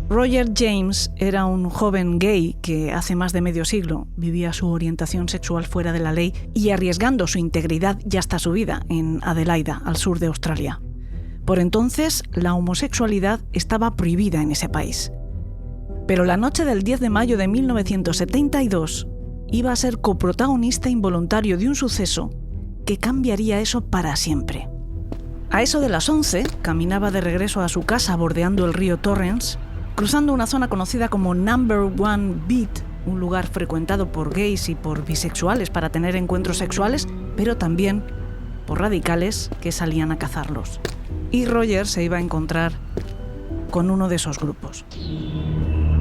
Roger James era un joven gay que hace más de medio siglo vivía su orientación sexual fuera de la ley y arriesgando su integridad y hasta su vida en Adelaida, al sur de Australia. Por entonces, la homosexualidad estaba prohibida en ese país. Pero la noche del 10 de mayo de 1972 iba a ser coprotagonista involuntario de un suceso que cambiaría eso para siempre. A eso de las 11, caminaba de regreso a su casa bordeando el río Torrens, cruzando una zona conocida como Number One Beat, un lugar frecuentado por gays y por bisexuales para tener encuentros sexuales, pero también por radicales que salían a cazarlos. Y Roger se iba a encontrar con uno de esos grupos.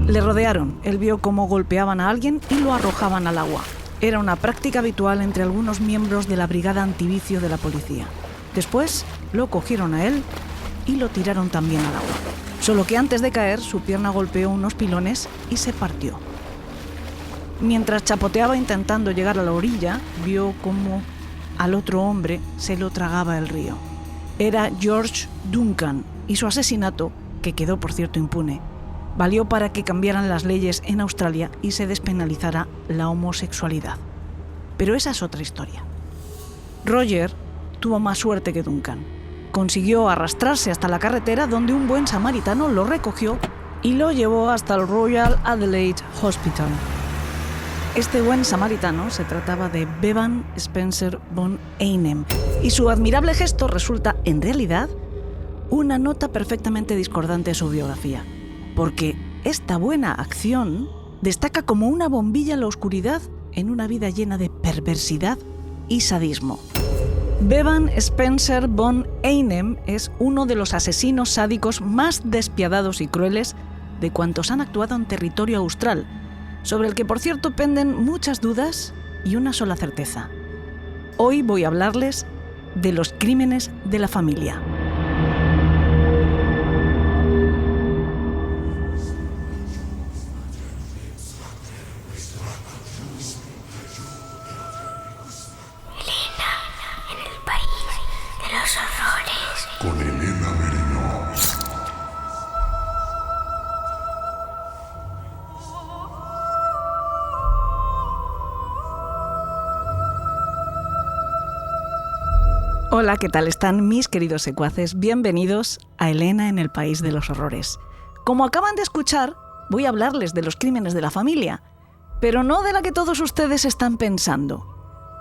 Le rodearon, él vio cómo golpeaban a alguien y lo arrojaban al agua. Era una práctica habitual entre algunos miembros de la brigada antivicio de la policía. Después lo cogieron a él y lo tiraron también al agua. Solo que antes de caer, su pierna golpeó unos pilones y se partió. Mientras chapoteaba intentando llegar a la orilla, vio cómo al otro hombre se lo tragaba el río. Era George Duncan y su asesinato, que quedó por cierto impune, valió para que cambiaran las leyes en Australia y se despenalizara la homosexualidad. Pero esa es otra historia. Roger tuvo más suerte que Duncan. Consiguió arrastrarse hasta la carretera donde un buen samaritano lo recogió y lo llevó hasta el Royal Adelaide Hospital. Este buen samaritano se trataba de Bevan Spencer von Einem y su admirable gesto resulta, en realidad, una nota perfectamente discordante de su biografía, porque esta buena acción destaca como una bombilla en la oscuridad en una vida llena de perversidad y sadismo. Bevan Spencer von Einem es uno de los asesinos sádicos más despiadados y crueles de cuantos han actuado en territorio austral, sobre el que, por cierto, penden muchas dudas y una sola certeza. Hoy voy a hablarles de los crímenes de la familia. Con Elena Merino. Hola, ¿qué tal están mis queridos secuaces? Bienvenidos a Elena en el País de los Horrores. Como acaban de escuchar, voy a hablarles de los crímenes de la familia, pero no de la que todos ustedes están pensando.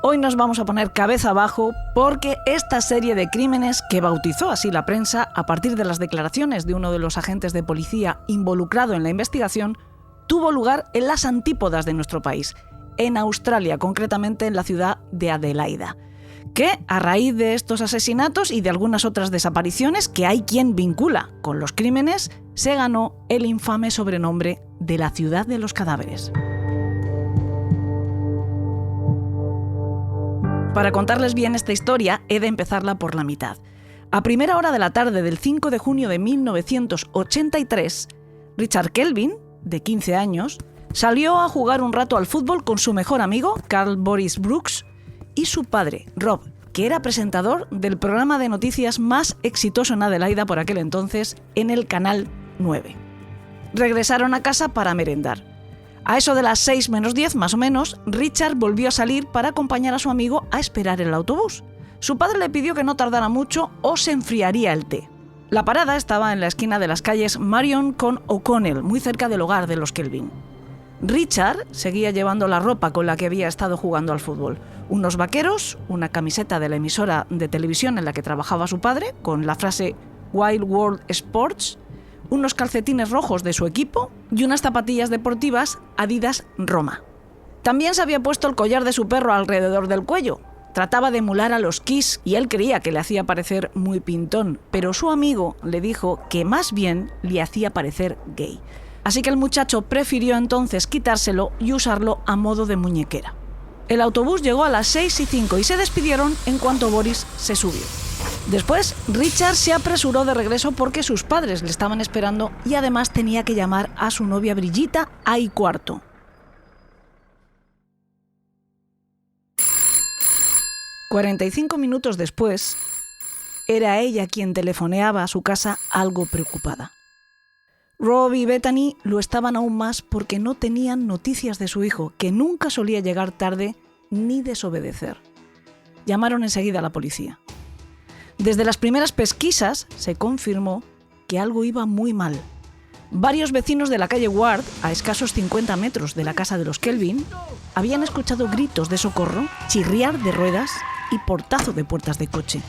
Hoy nos vamos a poner cabeza abajo porque esta serie de crímenes, que bautizó así la prensa a partir de las declaraciones de uno de los agentes de policía involucrado en la investigación, tuvo lugar en las antípodas de nuestro país, en Australia, concretamente en la ciudad de Adelaida, que a raíz de estos asesinatos y de algunas otras desapariciones que hay quien vincula con los crímenes, se ganó el infame sobrenombre de la ciudad de los cadáveres. Para contarles bien esta historia, he de empezarla por la mitad. A primera hora de la tarde del 5 de junio de 1983, Richard Kelvin, de 15 años, salió a jugar un rato al fútbol con su mejor amigo, Carl Boris Brooks, y su padre, Rob, que era presentador del programa de noticias más exitoso en Adelaida por aquel entonces, en el Canal 9. Regresaron a casa para merendar. A eso de las 6 menos 10, más o menos, Richard volvió a salir para acompañar a su amigo a esperar el autobús. Su padre le pidió que no tardara mucho o se enfriaría el té. La parada estaba en la esquina de las calles Marion con O'Connell, muy cerca del hogar de los Kelvin. Richard seguía llevando la ropa con la que había estado jugando al fútbol. Unos vaqueros, una camiseta de la emisora de televisión en la que trabajaba su padre, con la frase Wild World Sports, unos calcetines rojos de su equipo y unas zapatillas deportivas Adidas Roma. También se había puesto el collar de su perro alrededor del cuello. Trataba de emular a los Kiss y él creía que le hacía parecer muy pintón, pero su amigo le dijo que más bien le hacía parecer gay. Así que el muchacho prefirió entonces quitárselo y usarlo a modo de muñequera. El autobús llegó a las 6:05 y se despidieron en cuanto Boris se subió. Después, Richard se apresuró de regreso porque sus padres le estaban esperando y además tenía que llamar a su novia Brigitta a 1:15. 45 minutos después, era ella quien telefoneaba a su casa algo preocupada. Rob y Bethany lo estaban aún más porque no tenían noticias de su hijo, que nunca solía llegar tarde ni desobedecer. Llamaron enseguida a la policía. Desde las primeras pesquisas se confirmó que algo iba muy mal. Varios vecinos de la calle Ward, a escasos 50 metros de la casa de los Kelvin, habían escuchado gritos de socorro, chirriar de ruedas y portazo de puertas de coche.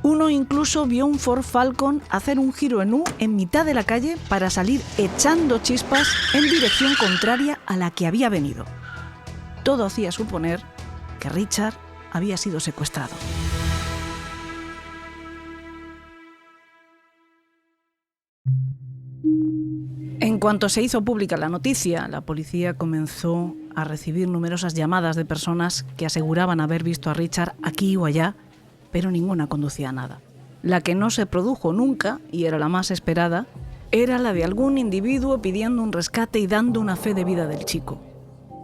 Uno incluso vio un Ford Falcon hacer un giro en U en mitad de la calle para salir echando chispas en dirección contraria a la que había venido. Todo hacía suponer que Richard había sido secuestrado. En cuanto se hizo pública la noticia, la policía comenzó a recibir numerosas llamadas de personas que aseguraban haber visto a Richard aquí o allá, pero ninguna conducía a nada. La que no se produjo nunca, y era la más esperada, era la de algún individuo pidiendo un rescate y dando una fe de vida del chico.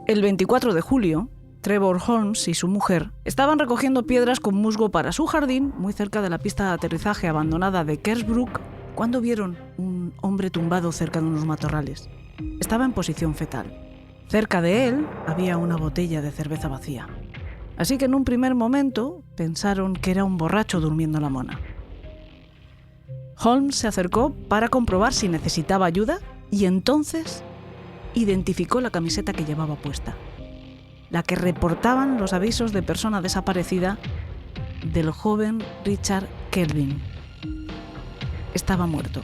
El 24 de julio, Trevor Holmes y su mujer estaban recogiendo piedras con musgo para su jardín, muy cerca de la pista de aterrizaje abandonada de Kersbrook, cuando vieron un hombre tumbado cerca de unos matorrales. Estaba en posición fetal. Cerca de él había una botella de cerveza vacía. Así que en un primer momento pensaron que era un borracho durmiendo la mona. Holmes se acercó para comprobar si necesitaba ayuda y entonces identificó la camiseta que llevaba puesta, la que reportaban los avisos de persona desaparecida del joven Richard Kelvin. Estaba muerto.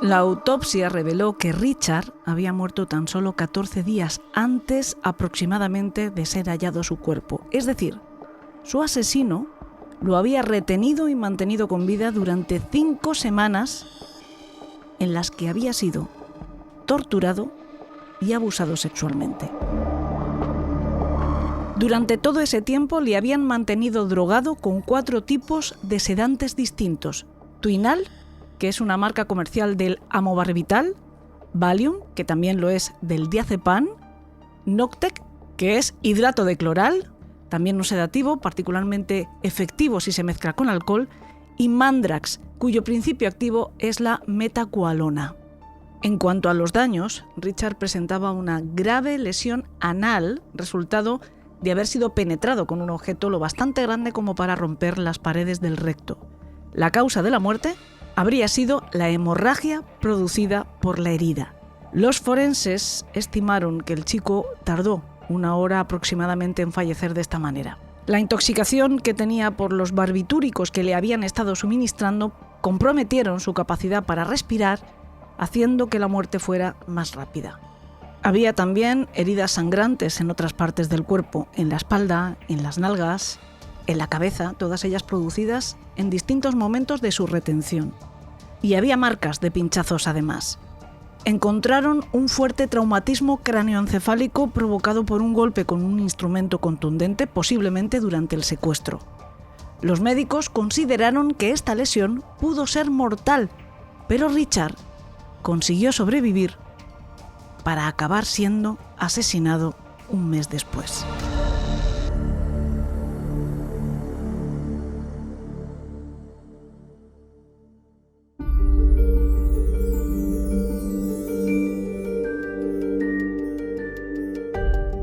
La autopsia reveló que Richard había muerto tan solo 14 días antes aproximadamente de ser hallado su cuerpo. Es decir, su asesino lo había retenido y mantenido con vida durante 5 semanas en las que había sido torturado y abusado sexualmente. Durante todo ese tiempo le habían mantenido drogado con 4 tipos de sedantes distintos: Tuinal, que es una marca comercial del amobarbital; Valium, que también lo es del diazepam; Noctec, que es hidrato de cloral, también un sedativo particularmente efectivo si se mezcla con alcohol; y Mandrax, cuyo principio activo es la metacoalona. En cuanto a los daños, Richard presentaba una grave lesión anal, resultado de haber sido penetrado con un objeto lo bastante grande como para romper las paredes del recto. La causa de la muerte habría sido la hemorragia producida por la herida. Los forenses estimaron que el chico tardó 1 hora aproximadamente en fallecer de esta manera. La intoxicación que tenía por los barbitúricos que le habían estado suministrando comprometieron su capacidad para respirar, haciendo que la muerte fuera más rápida. Había también heridas sangrantes en otras partes del cuerpo, en la espalda, en las nalgas, en la cabeza, todas ellas producidas en distintos momentos de su retención. Y había marcas de pinchazos además. Encontraron un fuerte traumatismo cráneoencefálico provocado por un golpe con un instrumento contundente, posiblemente durante el secuestro. Los médicos consideraron que esta lesión pudo ser mortal, pero Richard consiguió sobrevivir para acabar siendo asesinado un mes después.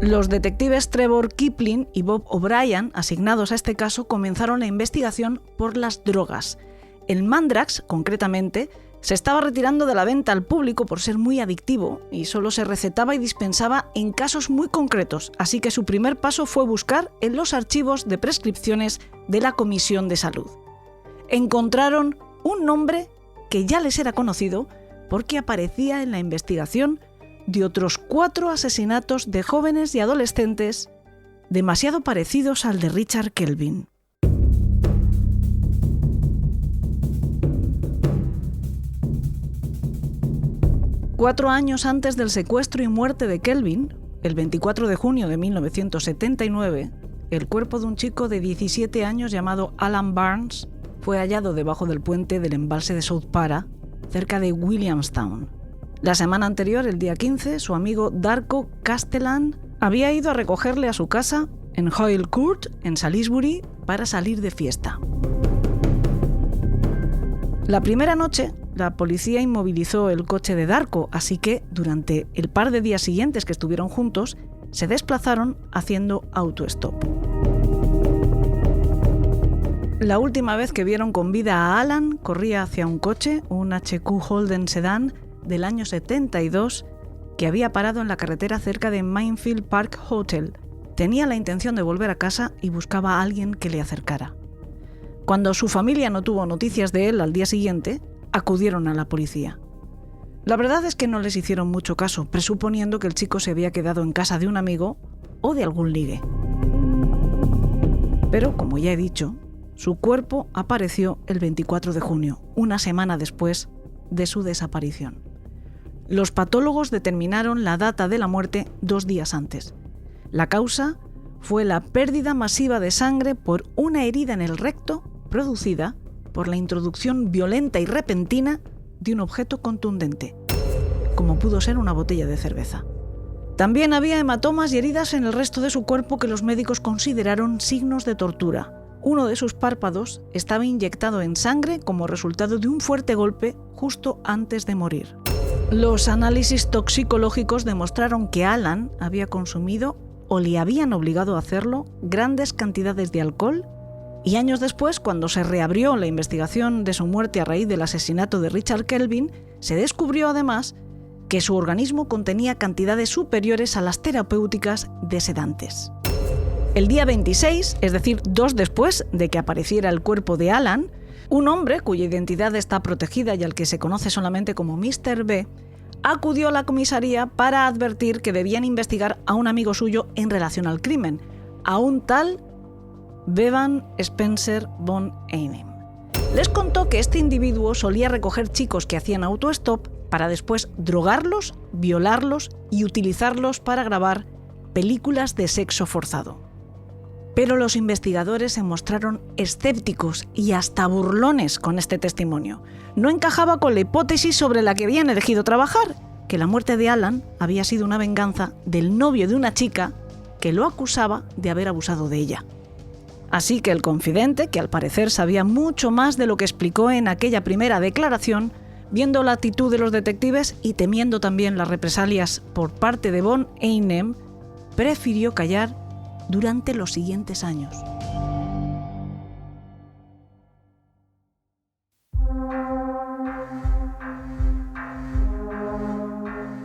Los detectives Trevor Kipling y Bob O'Brien, asignados a este caso, comenzaron la investigación por las drogas. El Mandrax, concretamente, se estaba retirando de la venta al público por ser muy adictivo y solo se recetaba y dispensaba en casos muy concretos, así que su primer paso fue buscar en los archivos de prescripciones de la Comisión de Salud. Encontraron un nombre que ya les era conocido porque aparecía en la investigación de otros 4 asesinatos de jóvenes y adolescentes demasiado parecidos al de Richard Kelvin. Cuatro años antes del secuestro y muerte de Kelvin, el 24 de junio de 1979, el cuerpo de un chico de 17 años llamado Alan Barnes fue hallado debajo del puente del embalse de South Para, cerca de Williamstown. La semana anterior, el día 15, su amigo Darko Castellan Había ido a recogerle a su casa en Hoyle Court, en Salisbury, para salir de fiesta. La primera noche, la policía inmovilizó el coche de Darko, así que durante el par de días siguientes que estuvieron juntos, se desplazaron haciendo autostop. La última vez que vieron con vida a Alan, corría hacia un coche, un HQ Holden Sedan del año 72, que había parado en la carretera cerca de Mayfield Park Hotel. Tenía la intención de volver a casa y buscaba a alguien que le acercara. Cuando su familia no tuvo noticias de él al día siguiente, acudieron a la policía. La verdad es que no les hicieron mucho caso, presuponiendo que el chico se había quedado en casa de un amigo o de algún ligue. Pero, como ya he dicho, su cuerpo apareció el 24 de junio, una semana después de su desaparición. Los patólogos determinaron la data de la muerte 2 días antes. La causa fue la pérdida masiva de sangre por una herida en el recto producida por la introducción violenta y repentina de un objeto contundente, como pudo ser una botella de cerveza. También había hematomas y heridas en el resto de su cuerpo que los médicos consideraron signos de tortura. Uno de sus párpados estaba inyectado en sangre como resultado de un fuerte golpe justo antes de morir. Los análisis toxicológicos demostraron que Alan había consumido, o le habían obligado a hacerlo, grandes cantidades de alcohol, y años después, cuando se reabrió la investigación de su muerte a raíz del asesinato de Richard Kelvin, se descubrió además que su organismo contenía cantidades superiores a las terapéuticas de sedantes. El día 26, es decir, 2 después de que apareciera el cuerpo de Alan, un hombre cuya identidad está protegida y al que se conoce solamente como Mr. B, acudió a la comisaría para advertir que debían investigar a un amigo suyo en relación al crimen, a un tal Bevan Spencer von Einem. Les contó que este individuo solía recoger chicos que hacían autostop para después drogarlos, violarlos y utilizarlos para grabar películas de sexo forzado. Pero los investigadores se mostraron escépticos y hasta burlones con este testimonio. No encajaba con la hipótesis sobre la que habían elegido trabajar, que la muerte de Alan había sido una venganza del novio de una chica que lo acusaba de haber abusado de ella. Así que el confidente, que al parecer sabía mucho más de lo que explicó en aquella primera declaración, viendo la actitud de los detectives y temiendo también las represalias por parte de von Einem, prefirió callar durante los siguientes años.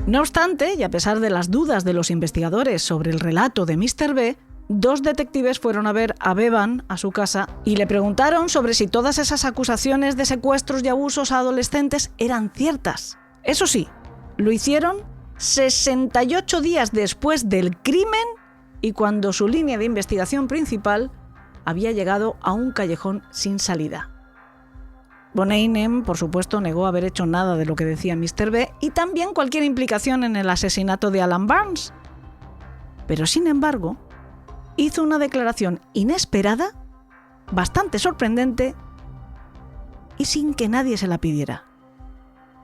No obstante, y a pesar de las dudas de los investigadores sobre el relato de Mr. B, 2 detectives fueron a ver a Bevan a su casa y le preguntaron sobre si todas esas acusaciones de secuestros y abusos a adolescentes eran ciertas. Eso sí, lo hicieron 68 días después del crimen y cuando su línea de investigación principal había llegado a un callejón sin salida. Von Einem, por supuesto, negó haber hecho nada de lo que decía Mr. B y también cualquier implicación en el asesinato de Alan Barnes. Pero, sin embargo, hizo una declaración inesperada, bastante sorprendente y sin que nadie se la pidiera.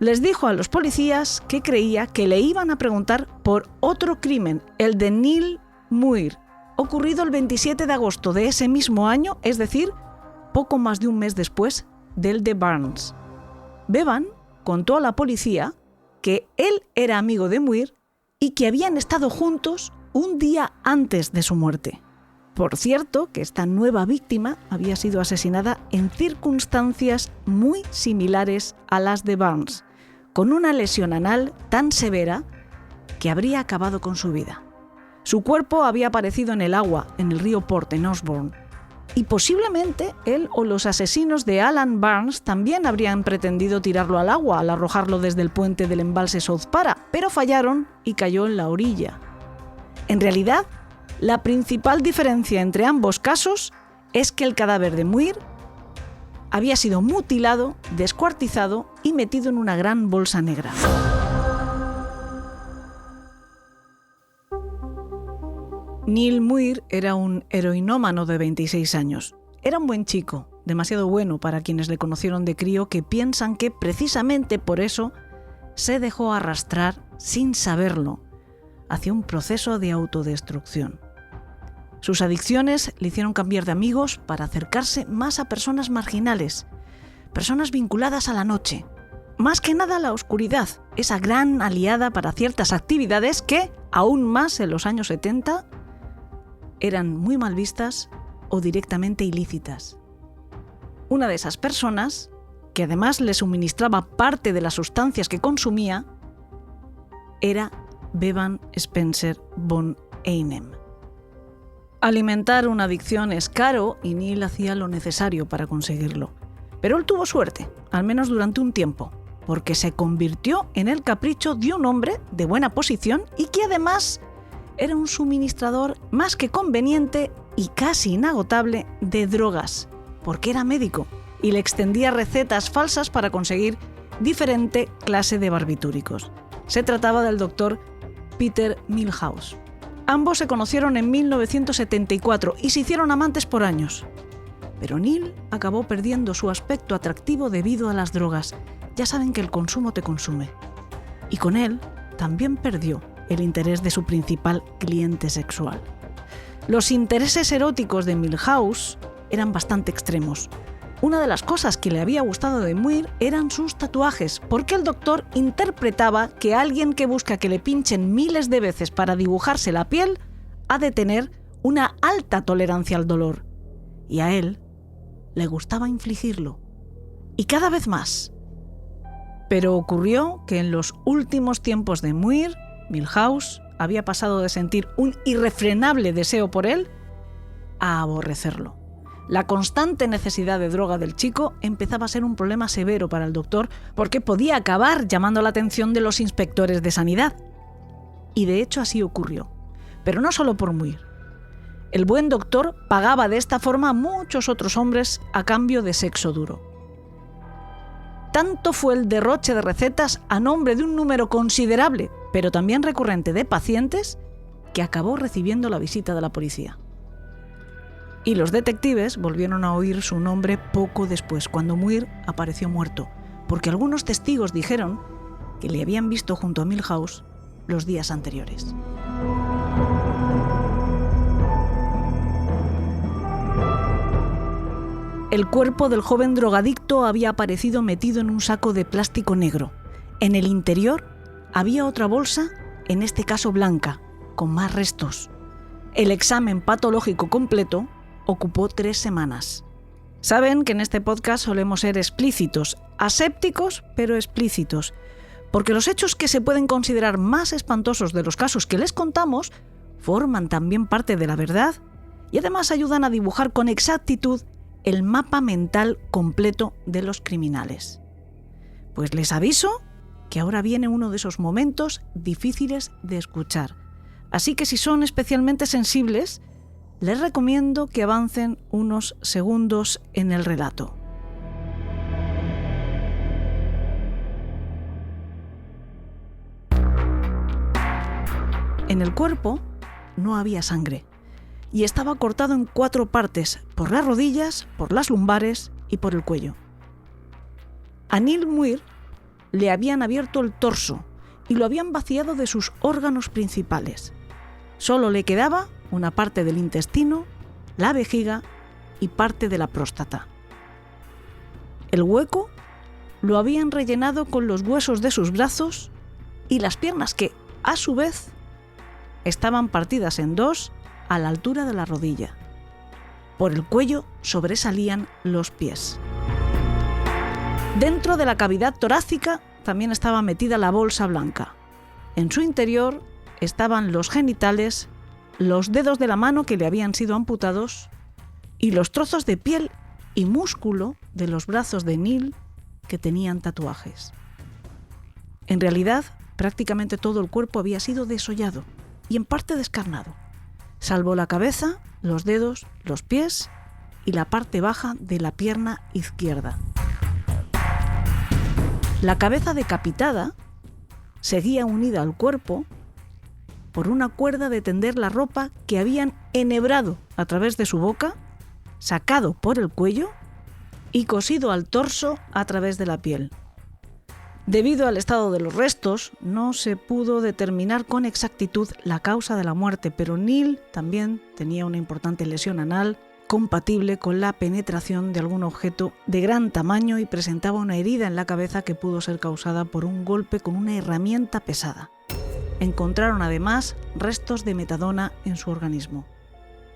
Les dijo a los policías que creía que le iban a preguntar por otro crimen, el de Neil Muir, ocurrido el 27 de agosto de ese mismo año, es decir, poco más de un mes después del de Barnes. Bevan contó a la policía que él era amigo de Muir y que habían estado juntos un día antes de su muerte. Por cierto, que esta nueva víctima había sido asesinada en circunstancias muy similares a las de Barnes, con una lesión anal tan severa que habría acabado con su vida. Su cuerpo había aparecido en el agua, en el río Port, en Osborne, y posiblemente él o los asesinos de Alan Barnes también habrían pretendido tirarlo al agua al arrojarlo desde el puente del embalse South Para, pero fallaron y cayó en la orilla. En realidad, la principal diferencia entre ambos casos es que el cadáver de Muir había sido mutilado, descuartizado y metido en una gran bolsa negra. Neil Muir era un heroinómano de 26 años. Era un buen chico, demasiado bueno para quienes le conocieron de crío, que piensan que precisamente por eso se dejó arrastrar sin saberlo hacia un proceso de autodestrucción. Sus adicciones le hicieron cambiar de amigos para acercarse más a personas marginales, personas vinculadas a la noche, más que nada a la oscuridad, esa gran aliada para ciertas actividades que, aún más en los años 70, eran muy mal vistas o directamente ilícitas. Una de esas personas, que además le suministraba parte de las sustancias que consumía, era Bevan Spencer von Einem. Alimentar una adicción es caro y Neil hacía lo necesario para conseguirlo. Pero él tuvo suerte, al menos durante un tiempo, porque se convirtió en el capricho de un hombre de buena posición y que además era un suministrador más que conveniente y casi inagotable de drogas, porque era médico y le extendía recetas falsas para conseguir diferente clase de barbitúricos. Se trataba del doctor Peter Milhouse. Ambos se conocieron en 1974 y se hicieron amantes por años. Pero Neil acabó perdiendo su aspecto atractivo debido a las drogas. Ya saben que el consumo te consume. Y con él también perdió el interés de su principal cliente sexual. Los intereses eróticos de Milhouse eran bastante extremos. Una de las cosas que le había gustado de Muir eran sus tatuajes, porque el doctor interpretaba que alguien que busca que le pinchen miles de veces para dibujarse la piel ha de tener una alta tolerancia al dolor. Y a él le gustaba infligirlo. Y cada vez más. Pero ocurrió que en los últimos tiempos de Muir, Milhouse había pasado de sentir un irrefrenable deseo por él a aborrecerlo. La constante necesidad de droga del chico empezaba a ser un problema severo para el doctor porque podía acabar llamando la atención de los inspectores de sanidad. Y de hecho así ocurrió. Pero no solo por Muir. El buen doctor pagaba de esta forma a muchos otros hombres a cambio de sexo duro. Tanto fue el derroche de recetas a nombre de un número considerable, pero también recurrente de pacientes, que acabó recibiendo la visita de la policía. Y los detectives volvieron a oír su nombre poco después, cuando Muir apareció muerto, porque algunos testigos dijeron que le habían visto junto a Milhouse los días anteriores. El cuerpo del joven drogadicto había aparecido metido en un saco de plástico negro. En el interior había otra bolsa, en este caso blanca, con más restos. El examen patológico completo ocupó 3 semanas. Saben que en este podcast solemos ser explícitos, asépticos pero explícitos, porque los hechos que se pueden considerar más espantosos de los casos que les contamos forman también parte de la verdad y además ayudan a dibujar con exactitud el mapa mental completo de los criminales. Pues les aviso que ahora viene uno de esos momentos difíciles de escuchar, así que si son especialmente sensibles, les recomiendo que avancen unos segundos en el relato. En el cuerpo no había sangre y estaba cortado en 4 partes, por las rodillas, por las lumbares y por el cuello. A Neil Muir le habían abierto el torso y lo habían vaciado de sus órganos principales. Solo le quedaba una parte del intestino, la vejiga y parte de la próstata. El hueco lo habían rellenado con los huesos de sus brazos y las piernas que, a su vez, estaban partidas en 2 a la altura de la rodilla. Por el cuello sobresalían los pies. Dentro de la cavidad torácica también estaba metida la bolsa blanca. En su interior estaban los genitales, los dedos de la mano que le habían sido amputados y los trozos de piel y músculo de los brazos de Neil que tenían tatuajes. En realidad, prácticamente todo el cuerpo había sido desollado y en parte descarnado, salvo la cabeza, los dedos, los pies y la parte baja de la pierna izquierda. La cabeza decapitada seguía unida al cuerpo por una cuerda de tender la ropa que habían enhebrado a través de su boca, sacado por el cuello y cosido al torso a través de la piel. Debido al estado de los restos, no se pudo determinar con exactitud la causa de la muerte, pero Neil también tenía una importante lesión anal compatible con la penetración de algún objeto de gran tamaño y presentaba una herida en la cabeza que pudo ser causada por un golpe con una herramienta pesada. Encontraron además restos de metadona en su organismo.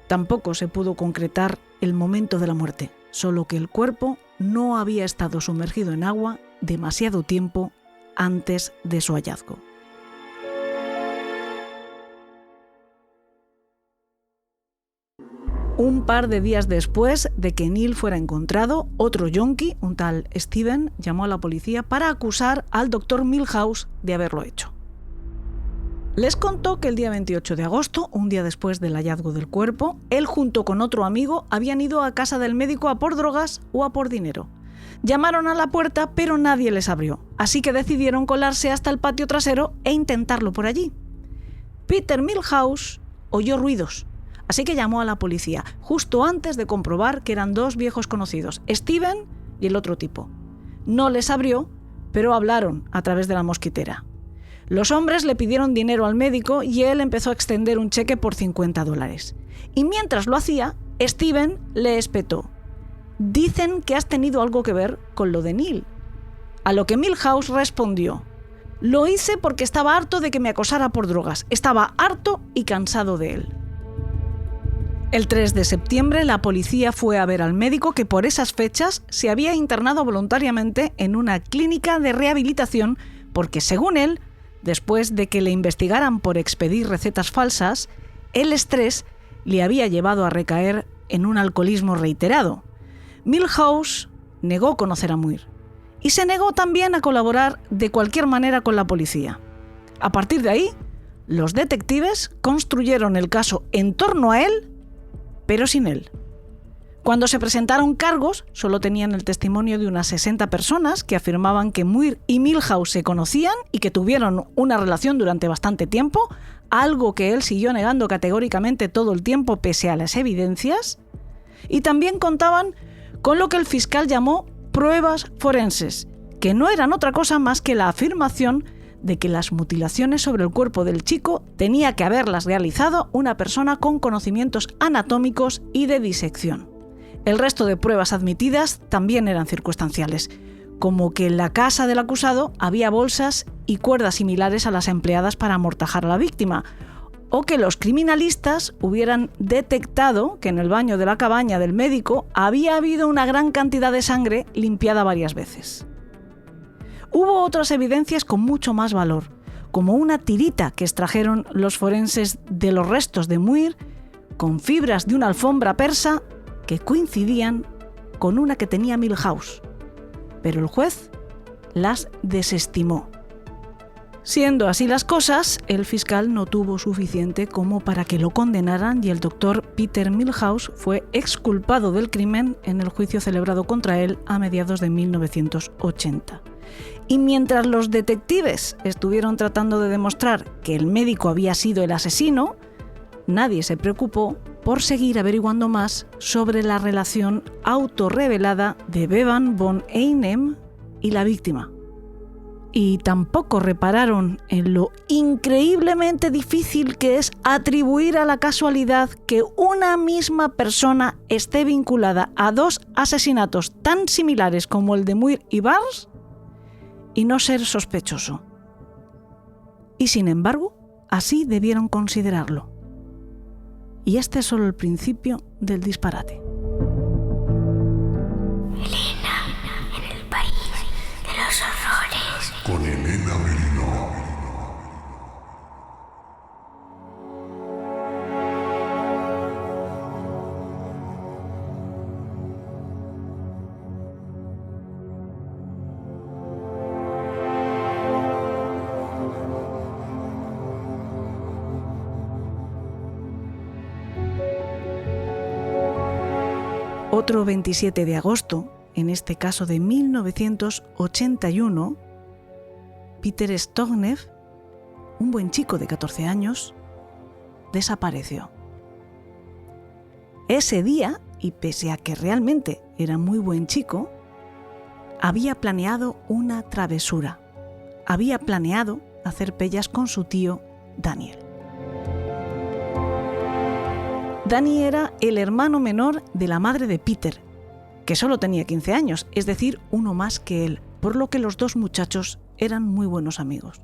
Tampoco se pudo concretar el momento de la muerte, solo que el cuerpo no había estado sumergido en agua demasiado tiempo antes de su hallazgo. Un par de días después de que Neil fuera encontrado, otro yonki, un tal Steven, llamó a la policía para acusar al Dr. Milhouse de haberlo hecho. Les contó que el día 28 de agosto, un día después del hallazgo del cuerpo, él junto con otro amigo habían ido a casa del médico a por drogas o a por dinero. Llamaron a la puerta, pero nadie les abrió, así que decidieron colarse hasta el patio trasero e intentarlo por allí. Peter Milhouse oyó ruidos, así que llamó a la policía, justo antes de comprobar que eran dos viejos conocidos, Steven y el otro tipo. No les abrió, pero hablaron a través de la mosquitera. Los hombres le pidieron dinero al médico y él empezó a extender un cheque por $50. Y mientras lo hacía, Steven le espetó: «Dicen que has tenido algo que ver con lo de Neil». A lo que Milhouse respondió: «Lo hice porque estaba harto de que me acosara por drogas. Estaba harto y cansado de él». El 3 de septiembre la policía fue a ver al médico que por esas fechas se había internado voluntariamente en una clínica de rehabilitación porque, según él, después de que le investigaran por expedir recetas falsas, el estrés le había llevado a recaer en un alcoholismo reiterado. Milhouse negó conocer a Muir y se negó también a colaborar de cualquier manera con la policía. A partir de ahí, los detectives construyeron el caso en torno a él, pero sin él. Cuando se presentaron cargos, solo tenían el testimonio de unas 60 personas que afirmaban que Muir y Milhouse se conocían y que tuvieron una relación durante bastante tiempo, algo que él siguió negando categóricamente todo el tiempo pese a las evidencias, y también contaban con lo que el fiscal llamó pruebas forenses, que no eran otra cosa más que la afirmación de que las mutilaciones sobre el cuerpo del chico tenía que haberlas realizado una persona con conocimientos anatómicos y de disección. El resto de pruebas admitidas también eran circunstanciales, como que en la casa del acusado había bolsas y cuerdas similares a las empleadas para amortajar a la víctima, o que los criminalistas hubieran detectado que en el baño de la cabaña del médico había habido una gran cantidad de sangre limpiada varias veces. Hubo otras evidencias con mucho más valor, como una tirita que extrajeron los forenses de los restos de Muir con fibras de una alfombra persa que coincidían con una que tenía Milhouse, pero el juez las desestimó. Siendo así las cosas, el fiscal no tuvo suficiente como para que lo condenaran y el doctor Peter Milhouse fue exculpado del crimen en el juicio celebrado contra él a mediados de 1980. Y mientras los detectives estuvieron tratando de demostrar que el médico había sido el asesino, nadie se preocupó por seguir averiguando más sobre la relación autorrevelada de Bevan von Einem y la víctima. Y tampoco repararon en lo increíblemente difícil que es atribuir a la casualidad que una misma persona esté vinculada a dos asesinatos tan similares como el de Muir y Barnes y no ser sospechoso. Y sin embargo, así debieron considerarlo. Y este es solo el principio del disparate. Elena, en el país de los horrores. Con Elena Merino. Otro 27 de agosto, en este caso de 1981, Peter Stognev, un buen chico de 14 años, desapareció. Ese día, y pese a que realmente era muy buen chico, había planeado una travesura, había planeado hacer pellas con su tío Daniel. Danny era el hermano menor de la madre de Peter, que solo tenía 15 años, es decir, uno más que él, por lo que los dos muchachos eran muy buenos amigos.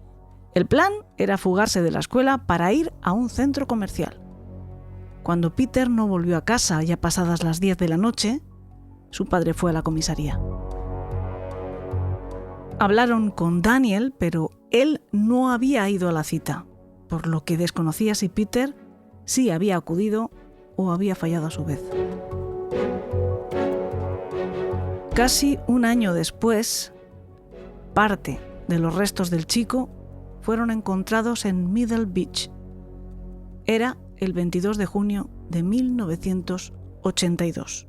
El plan era fugarse de la escuela para ir a un centro comercial. Cuando Peter no volvió a casa ya pasadas las 10 de la noche, su padre fue a la comisaría. Hablaron con Daniel, pero él no había ido a la cita, por lo que desconocía si Peter sí había acudido o había fallado a su vez. Casi un año después, parte de los restos del chico fueron encontrados en Middle Beach. Era el 22 de junio de 1982.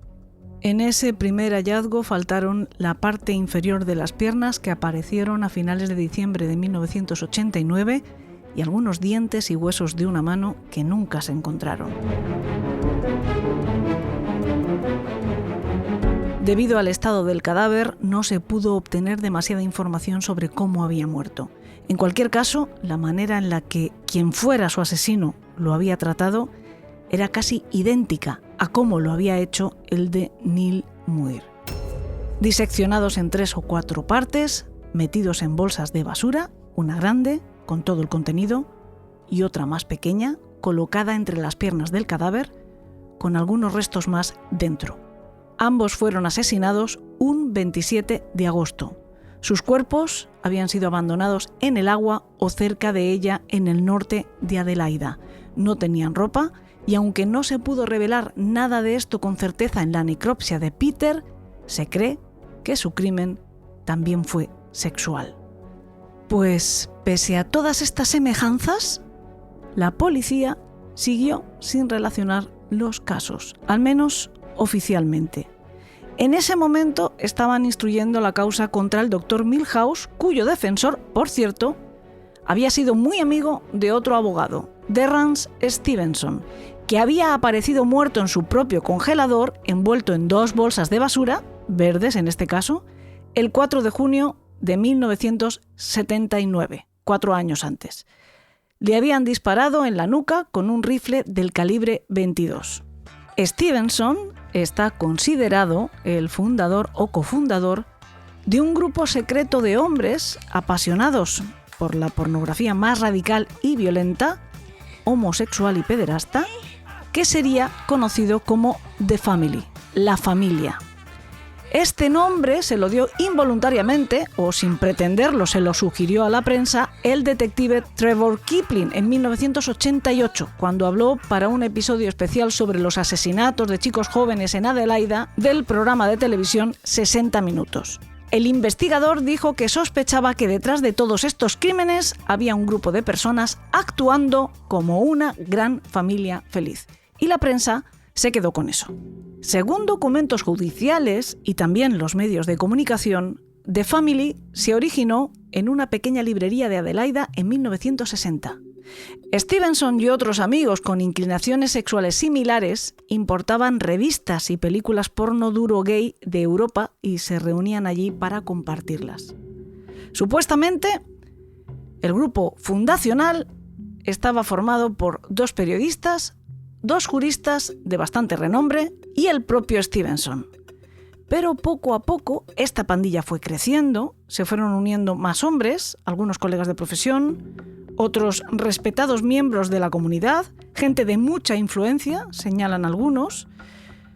En ese primer hallazgo faltaron la parte inferior de las piernas que aparecieron a finales de diciembre de 1989 y algunos dientes y huesos de una mano que nunca se encontraron. Debido al estado del cadáver, no se pudo obtener demasiada información sobre cómo había muerto. En cualquier caso, la manera en la que quien fuera su asesino lo había tratado era casi idéntica a cómo lo había hecho el de Neil Muir. Diseccionados en 3 o 4 partes, metidos en bolsas de basura, una grande, con todo el contenido, y otra más pequeña, colocada entre las piernas del cadáver, con algunos restos más dentro. Ambos fueron asesinados un 27 de agosto. Sus cuerpos habían sido abandonados en el agua o cerca de ella en el norte de Adelaida. No tenían ropa y aunque no se pudo revelar nada de esto con certeza en la necropsia de Peter, se cree que su crimen también fue sexual. Pues, pese a todas estas semejanzas, la policía siguió sin relacionar los casos, al menos oficialmente. En ese momento estaban instruyendo la causa contra el Dr. Milhouse, cuyo defensor, por cierto, había sido muy amigo de otro abogado, Derrance Stevenson, que había aparecido muerto en su propio congelador, envuelto en 2 bolsas de basura, verdes en este caso, el 4 de junio de 1979, 4 años antes. Le habían disparado en la nuca con un rifle del calibre 22. Stevenson está considerado el fundador o cofundador de un grupo secreto de hombres apasionados por la pornografía más radical y violenta, homosexual y pederasta, que sería conocido como The Family, la familia. Este nombre se lo dio involuntariamente, o sin pretenderlo se lo sugirió a la prensa, el detective Trevor Kipling en 1988, cuando habló para un episodio especial sobre los asesinatos de chicos jóvenes en Adelaida del programa de televisión 60 Minutos. El investigador dijo que sospechaba que detrás de todos estos crímenes había un grupo de personas actuando como una gran familia feliz. Y la prensa se quedó con eso. Según documentos judiciales y también los medios de comunicación, The Family se originó en una pequeña librería de Adelaida en 1960. Stevenson y otros amigos con inclinaciones sexuales similares importaban revistas y películas porno duro gay de Europa y se reunían allí para compartirlas. Supuestamente, el grupo fundacional estaba formado por 2 periodistas, 2 juristas de bastante renombre y el propio Stevenson. Pero poco a poco esta pandilla fue creciendo, se fueron uniendo más hombres, algunos colegas de profesión, otros respetados miembros de la comunidad, gente de mucha influencia, señalan algunos.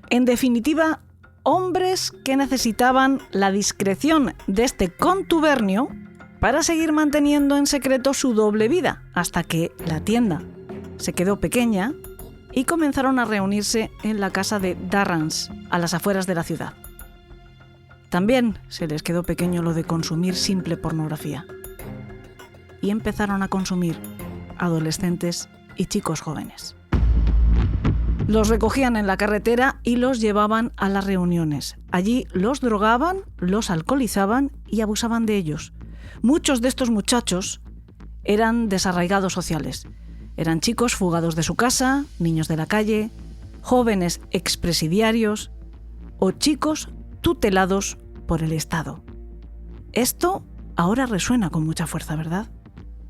En definitiva, hombres que necesitaban la discreción de este contubernio para seguir manteniendo en secreto su doble vida, hasta que la tienda se quedó pequeña y comenzaron a reunirse en la casa de Derrance, a las afueras de la ciudad. También se les quedó pequeño lo de consumir simple pornografía. Y empezaron a consumir adolescentes y chicos jóvenes. Los recogían en la carretera y los llevaban a las reuniones. Allí los drogaban, los alcoholizaban y abusaban de ellos. Muchos de estos muchachos eran desarraigados sociales. Eran chicos fugados de su casa, niños de la calle, jóvenes expresidiarios o chicos tutelados por el Estado. Esto ahora resuena con mucha fuerza, ¿verdad?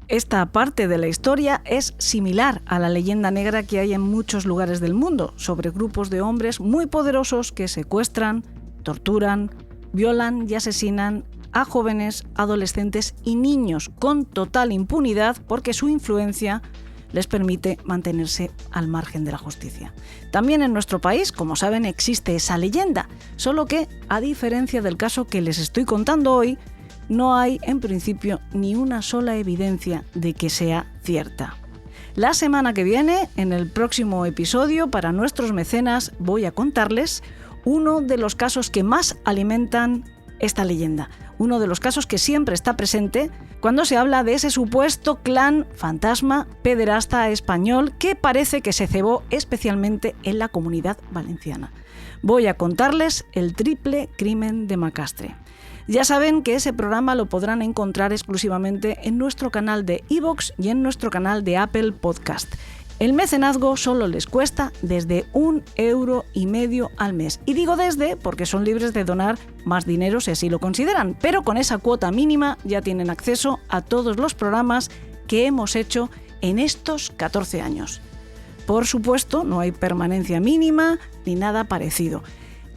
Esta parte de la historia es similar a la leyenda negra que hay en muchos lugares del mundo, sobre grupos de hombres muy poderosos que secuestran, torturan, violan y asesinan a jóvenes, adolescentes y niños con total impunidad porque su influencia les permite mantenerse al margen de la justicia. También en nuestro país, como saben, existe esa leyenda, solo que, a diferencia del caso que les estoy contando hoy, no hay, en principio, ni una sola evidencia de que sea cierta. La semana que viene, en el próximo episodio, para nuestros mecenas, voy a contarles uno de los casos que más alimentan esta leyenda. Uno de los casos que siempre está presente cuando se habla de ese supuesto clan fantasma pederasta español que parece que se cebó especialmente en la Comunidad Valenciana. Voy a contarles el triple crimen de Macastre. Ya saben que ese programa lo podrán encontrar exclusivamente en nuestro canal de iVoox y en nuestro canal de Apple Podcast. El mecenazgo solo les cuesta desde 1,5 € al mes. Y digo desde porque son libres de donar más dinero si así lo consideran, pero con esa cuota mínima ya tienen acceso a todos los programas que hemos hecho en estos 14 años. Por supuesto, no hay permanencia mínima ni nada parecido.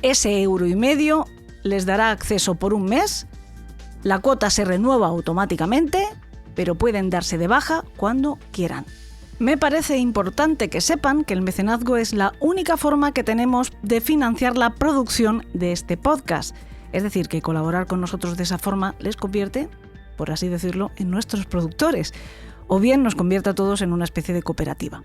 Ese 1,5 € les dará acceso por un mes, la cuota se renueva automáticamente, pero pueden darse de baja cuando quieran. Me parece importante que sepan que el mecenazgo es la única forma que tenemos de financiar la producción de este podcast. Es decir, que colaborar con nosotros de esa forma les convierte, por así decirlo, en nuestros productores, o bien nos convierte a todos en una especie de cooperativa.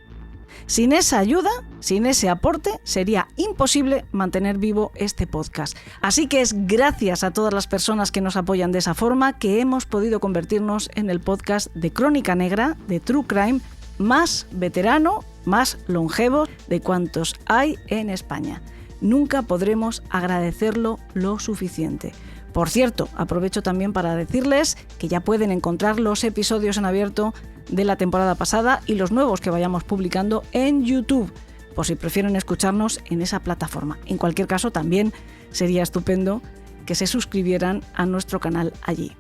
Sin esa ayuda, sin ese aporte, sería imposible mantener vivo este podcast. Así que es gracias a todas las personas que nos apoyan de esa forma que hemos podido convertirnos en el podcast de Crónica Negra, de True Crime, más veterano, más longevo de cuantos hay en España. Nunca podremos agradecerlo lo suficiente. Por cierto, aprovecho también para decirles que ya pueden encontrar los episodios en abierto de la temporada pasada y los nuevos que vayamos publicando en YouTube, por si prefieren escucharnos en esa plataforma. En cualquier caso, también sería estupendo que se suscribieran a nuestro canal allí.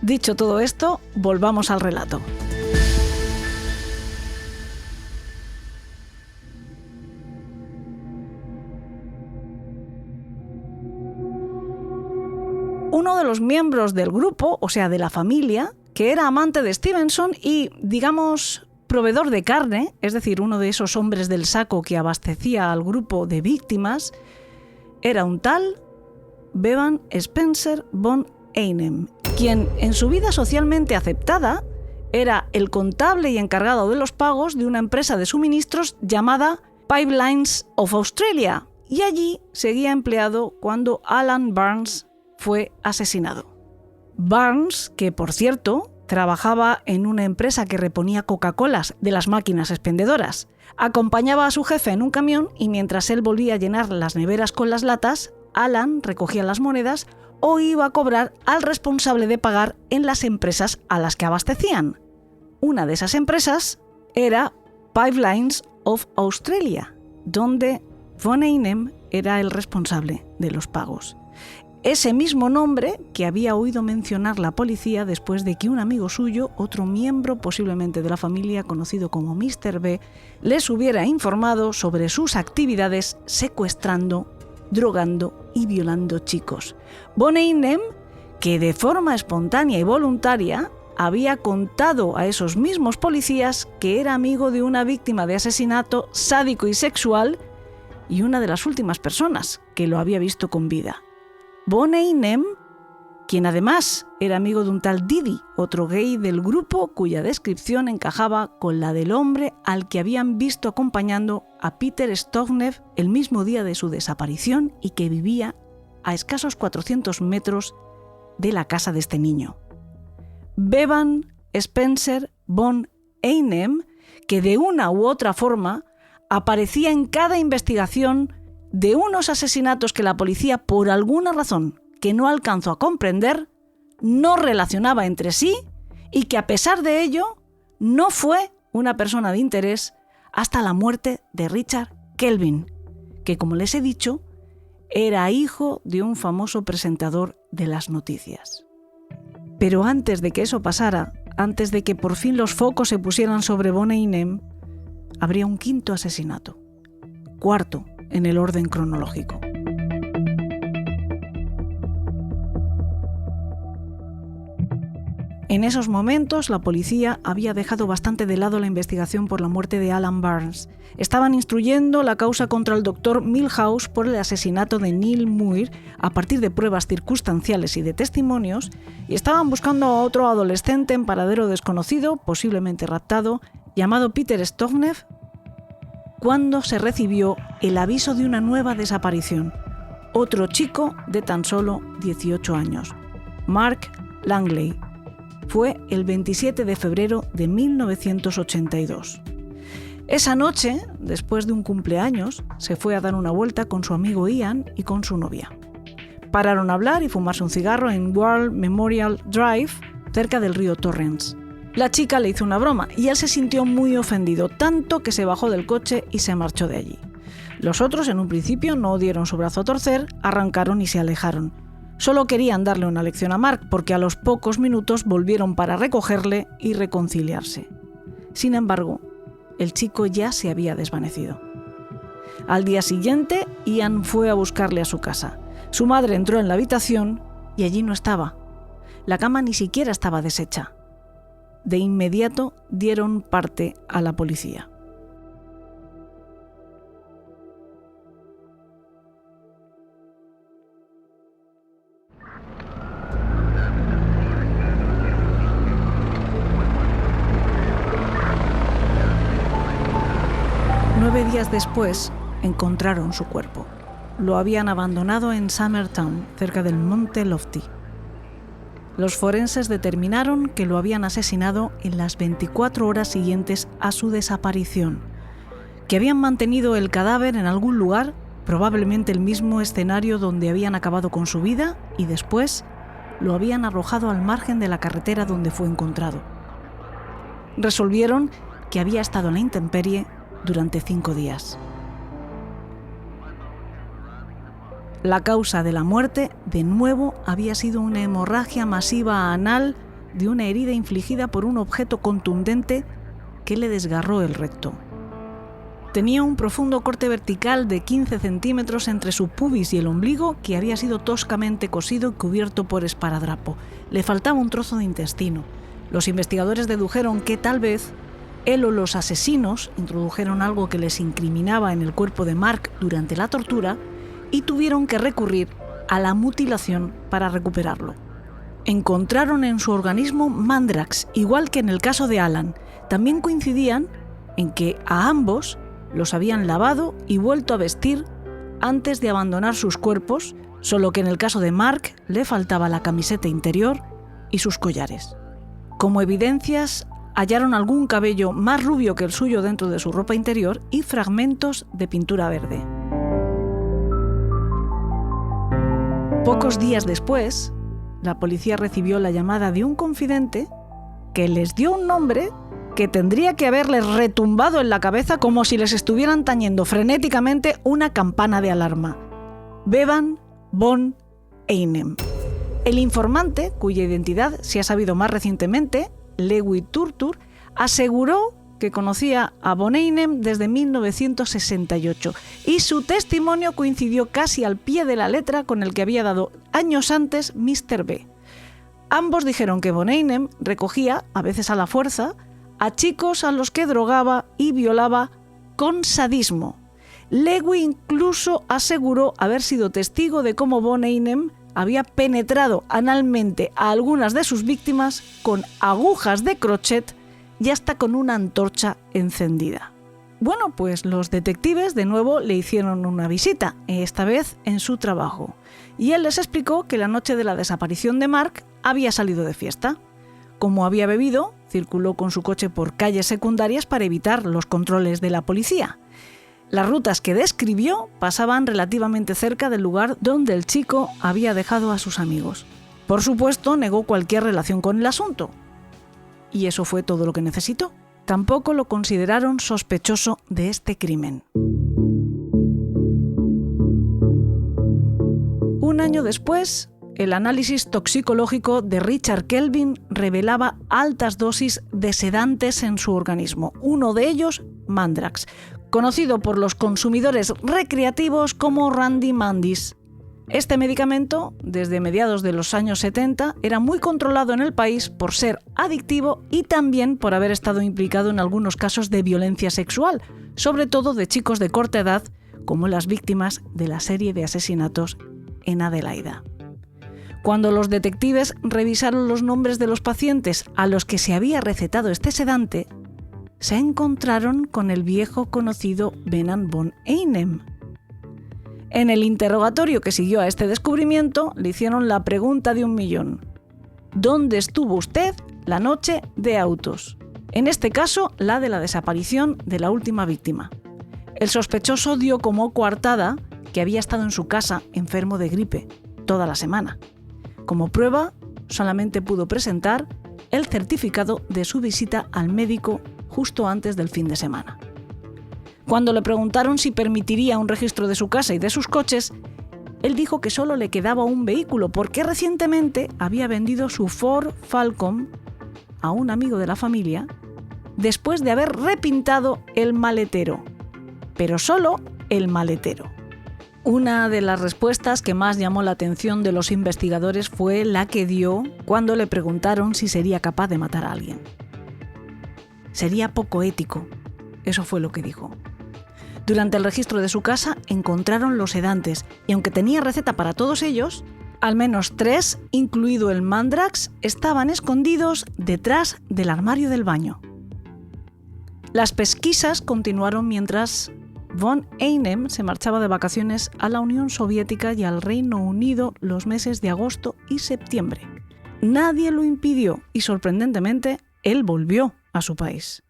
Dicho todo esto, volvamos al relato. Uno de los miembros del grupo, o sea, de la familia, que era amante de Stevenson y, digamos, proveedor de carne, es decir, uno de esos hombres del saco que abastecía al grupo de víctimas, era un tal Bevan Spencer von Einem, quien en su vida socialmente aceptada era el contable y encargado de los pagos de una empresa de suministros llamada Pipelines of Australia, y allí seguía empleado cuando Alan Barnes fue asesinado. Barnes, que por cierto trabajaba en una empresa que reponía Coca-Colas de las máquinas expendedoras, acompañaba a su jefe en un camión y mientras él volvía a llenar las neveras con las latas, Alan recogía las monedas o iba a cobrar al responsable de pagar en las empresas a las que abastecían. Una de esas empresas era Pipelines of Australia, donde von Einem era el responsable de los pagos. Ese mismo nombre que había oído mencionar la policía después de que un amigo suyo, otro miembro posiblemente de la familia conocido como Mr. B, les hubiera informado sobre sus actividades secuestrando, drogando y violando chicos. Von Einem, que de forma espontánea y voluntaria había contado a esos mismos policías que era amigo de una víctima de asesinato sádico y sexual y una de las últimas personas que lo había visto con vida. Von Einem, quien además era amigo de un tal Didi, otro gay del grupo cuya descripción encajaba con la del hombre al que habían visto acompañando a Peter Stognev el mismo día de su desaparición y que vivía a escasos 400 metros de la casa de este niño. Bevan Spencer von Einem, que de una u otra forma aparecía en cada investigación de unos asesinatos que la policía, por alguna razón que no alcanzó a comprender, no relacionaba entre sí y que a pesar de ello no fue una persona de interés hasta la muerte de Richard Kelvin, que, como les he dicho, era hijo de un famoso presentador de las noticias. Pero antes de que eso pasara, antes de que por fin los focos se pusieran sobre Boney-Nem, habría un quinto asesinato, cuarto en el orden cronológico. En esos momentos, la policía había dejado bastante de lado la investigación por la muerte de Alan Barnes. Estaban instruyendo la causa contra el Dr. Milhouse por el asesinato de Neil Muir a partir de pruebas circunstanciales y de testimonios, y estaban buscando a otro adolescente en paradero desconocido, posiblemente raptado, llamado Peter Stognev, cuando se recibió el aviso de una nueva desaparición. Otro chico de tan solo 18 años, Mark Langley. Fue el 27 de febrero de 1982. Esa noche, después de un cumpleaños, se fue a dar una vuelta con su amigo Ian y con su novia. Pararon a hablar y fumarse un cigarro en War Memorial Drive, cerca del río Torrens. La chica le hizo una broma y él se sintió muy ofendido, tanto que se bajó del coche y se marchó de allí. Los otros, en un principio, no dieron su brazo a torcer, arrancaron y se alejaron. Solo querían darle una lección a Mark porque a los pocos minutos volvieron para recogerle y reconciliarse. Sin embargo, el chico ya se había desvanecido. Al día siguiente, Ian fue a buscarle a su casa. Su madre entró en la habitación y allí no estaba. La cama ni siquiera estaba deshecha. De inmediato dieron parte a la policía. Nueve días después, encontraron su cuerpo. Lo habían abandonado en Summertown, cerca del monte Lofty. Los forenses determinaron que lo habían asesinado en las 24 horas siguientes a su desaparición, que habían mantenido el cadáver en algún lugar, probablemente el mismo escenario donde habían acabado con su vida, y después lo habían arrojado al margen de la carretera donde fue encontrado. Resolvieron que había estado en la intemperie durante 5 días. La causa de la muerte, de nuevo, había sido una hemorragia masiva anal de una herida infligida por un objeto contundente que le desgarró el recto. Tenía un profundo corte vertical de 15 centímetros entre su pubis y el ombligo que había sido toscamente cosido y cubierto por esparadrapo. Le faltaba un trozo de intestino. Los investigadores dedujeron que tal vez él o los asesinos introdujeron algo que les incriminaba en el cuerpo de Mark durante la tortura y tuvieron que recurrir a la mutilación para recuperarlo. Encontraron en su organismo mandrax, igual que en el caso de Alan. También coincidían en que a ambos los habían lavado y vuelto a vestir antes de abandonar sus cuerpos, solo que en el caso de Mark le faltaba la camiseta interior y sus collares. Como evidencias, hallaron algún cabello más rubio que el suyo dentro de su ropa interior y fragmentos de pintura verde. Pocos días después, la policía recibió la llamada de un confidente que les dio un nombre que tendría que haberles retumbado en la cabeza como si les estuvieran tañendo frenéticamente una campana de alarma. Bevan von Einem. El informante, cuya identidad se ha sabido más recientemente, Lewy Turtur, aseguró que conocía a von Einem desde 1968 y su testimonio coincidió casi al pie de la letra con el que había dado años antes Mr. B. Ambos dijeron que von Einem recogía, a veces a la fuerza, a chicos a los que drogaba y violaba con sadismo. Lewy incluso aseguró haber sido testigo de cómo von Einem había penetrado analmente a algunas de sus víctimas con agujas de crochet y hasta con una antorcha encendida. Bueno, pues los detectives de nuevo le hicieron una visita, esta vez en su trabajo, y él les explicó que la noche de la desaparición de Mark había salido de fiesta. Como había bebido, circuló con su coche por calles secundarias para evitar los controles de la policía. Las rutas que describió pasaban relativamente cerca del lugar donde el chico había dejado a sus amigos. Por supuesto, negó cualquier relación con el asunto. Y eso fue todo lo que necesitó. Tampoco lo consideraron sospechoso de este crimen. Un año después, el análisis toxicológico de Richard Kelvin revelaba altas dosis de sedantes en su organismo, uno de ellos Mandrax, conocido por los consumidores recreativos como Randy Mandis. Este medicamento, desde mediados de los años 70, era muy controlado en el país por ser adictivo y también por haber estado implicado en algunos casos de violencia sexual, sobre todo de chicos de corta edad, como las víctimas de la serie de asesinatos en Adelaida. Cuando los detectives revisaron los nombres de los pacientes a los que se había recetado este sedante, se encontraron con el viejo conocido Benan von Einem. En el interrogatorio que siguió a este descubrimiento, le hicieron la pregunta de 1.000.000. ¿Dónde estuvo usted la noche de autos? En este caso, la de la desaparición de la última víctima. El sospechoso dio como coartada que había estado en su casa enfermo de gripe toda la semana. Como prueba, solamente pudo presentar el certificado de su visita al médico justo antes del fin de semana. Cuando le preguntaron si permitiría un registro de su casa y de sus coches, él dijo que solo le quedaba un vehículo porque recientemente había vendido su Ford Falcon a un amigo de la familia después de haber repintado el maletero, pero solo el maletero. Una de las respuestas que más llamó la atención de los investigadores fue la que dio cuando le preguntaron si sería capaz de matar a alguien. Sería poco ético, eso fue lo que dijo. Durante el registro de su casa encontraron los sedantes y aunque tenía receta para todos ellos, al menos 3, incluido el Mandrax, estaban escondidos detrás del armario del baño. Las pesquisas continuaron mientras von Einem se marchaba de vacaciones a la Unión Soviética y al Reino Unido los meses de agosto y septiembre. Nadie lo impidió y, sorprendentemente, él volvió a su país.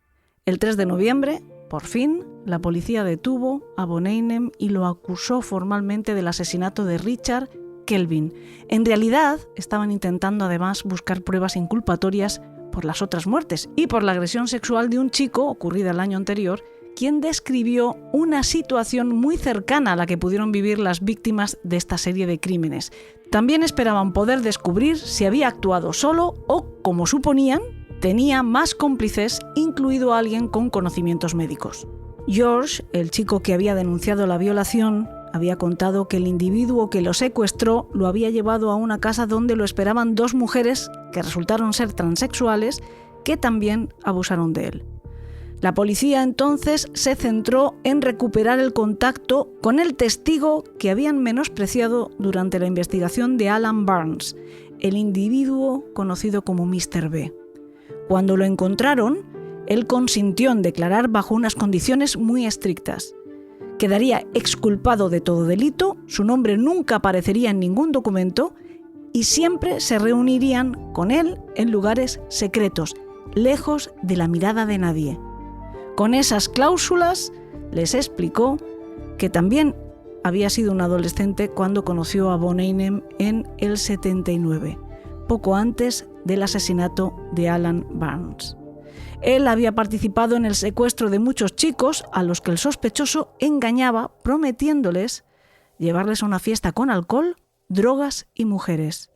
El 3 de noviembre, por fin, la policía detuvo a von Einem y lo acusó formalmente del asesinato de Richard Kelvin. En realidad, estaban intentando además buscar pruebas inculpatorias por las otras muertes y por la agresión sexual de un chico ocurrida el año anterior, quien describió una situación muy cercana a la que pudieron vivir las víctimas de esta serie de crímenes. También esperaban poder descubrir si había actuado solo o, como suponían, tenía más cómplices, incluido alguien con conocimientos médicos. George, el chico que había denunciado la violación, había contado que el individuo que lo secuestró lo había llevado a una casa donde lo esperaban 2 mujeres que resultaron ser transexuales que también abusaron de él. La policía entonces se centró en recuperar el contacto con el testigo que habían menospreciado durante la investigación de Alan Barnes, el individuo conocido como Mr. B. Cuando lo encontraron, él consintió en declarar bajo unas condiciones muy estrictas. Quedaría exculpado de todo delito, su nombre nunca aparecería en ningún documento y siempre se reunirían con él en lugares secretos, lejos de la mirada de nadie. Con esas cláusulas les explicó que también había sido un adolescente cuando conoció a von Einem en el 79, poco antes del asesinato de Alan Barnes. Él había participado en el secuestro de muchos chicos a los que el sospechoso engañaba prometiéndoles llevarles a una fiesta con alcohol, drogas y mujeres.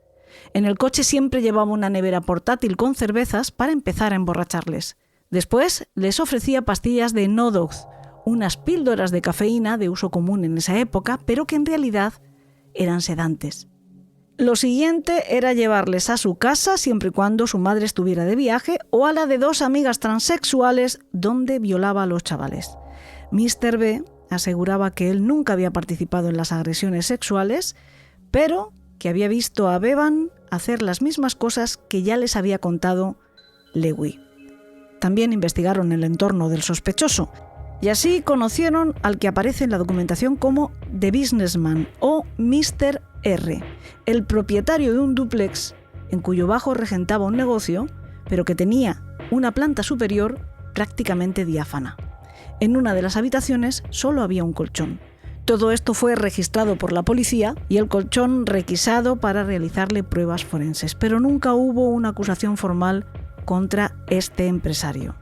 En el coche siempre llevaba una nevera portátil con cervezas para empezar a emborracharles. Después les ofrecía pastillas de No-Doz, unas píldoras de cafeína de uso común en esa época, pero que en realidad eran sedantes. Lo siguiente era llevarles a su casa siempre y cuando su madre estuviera de viaje o a la de 2 amigas transexuales donde violaba a los chavales. Mr. B aseguraba que él nunca había participado en las agresiones sexuales, pero que había visto a Bevan hacer las mismas cosas que ya les había contado Lewy. También investigaron el entorno del sospechoso y así conocieron al que aparece en la documentación como The Businessman o Mr. R, el propietario de un dúplex en cuyo bajo regentaba un negocio, pero que tenía una planta superior prácticamente diáfana. En una de las habitaciones solo había un colchón. Todo esto fue registrado por la policía y el colchón requisado para realizarle pruebas forenses, pero nunca hubo una acusación formal contra este empresario.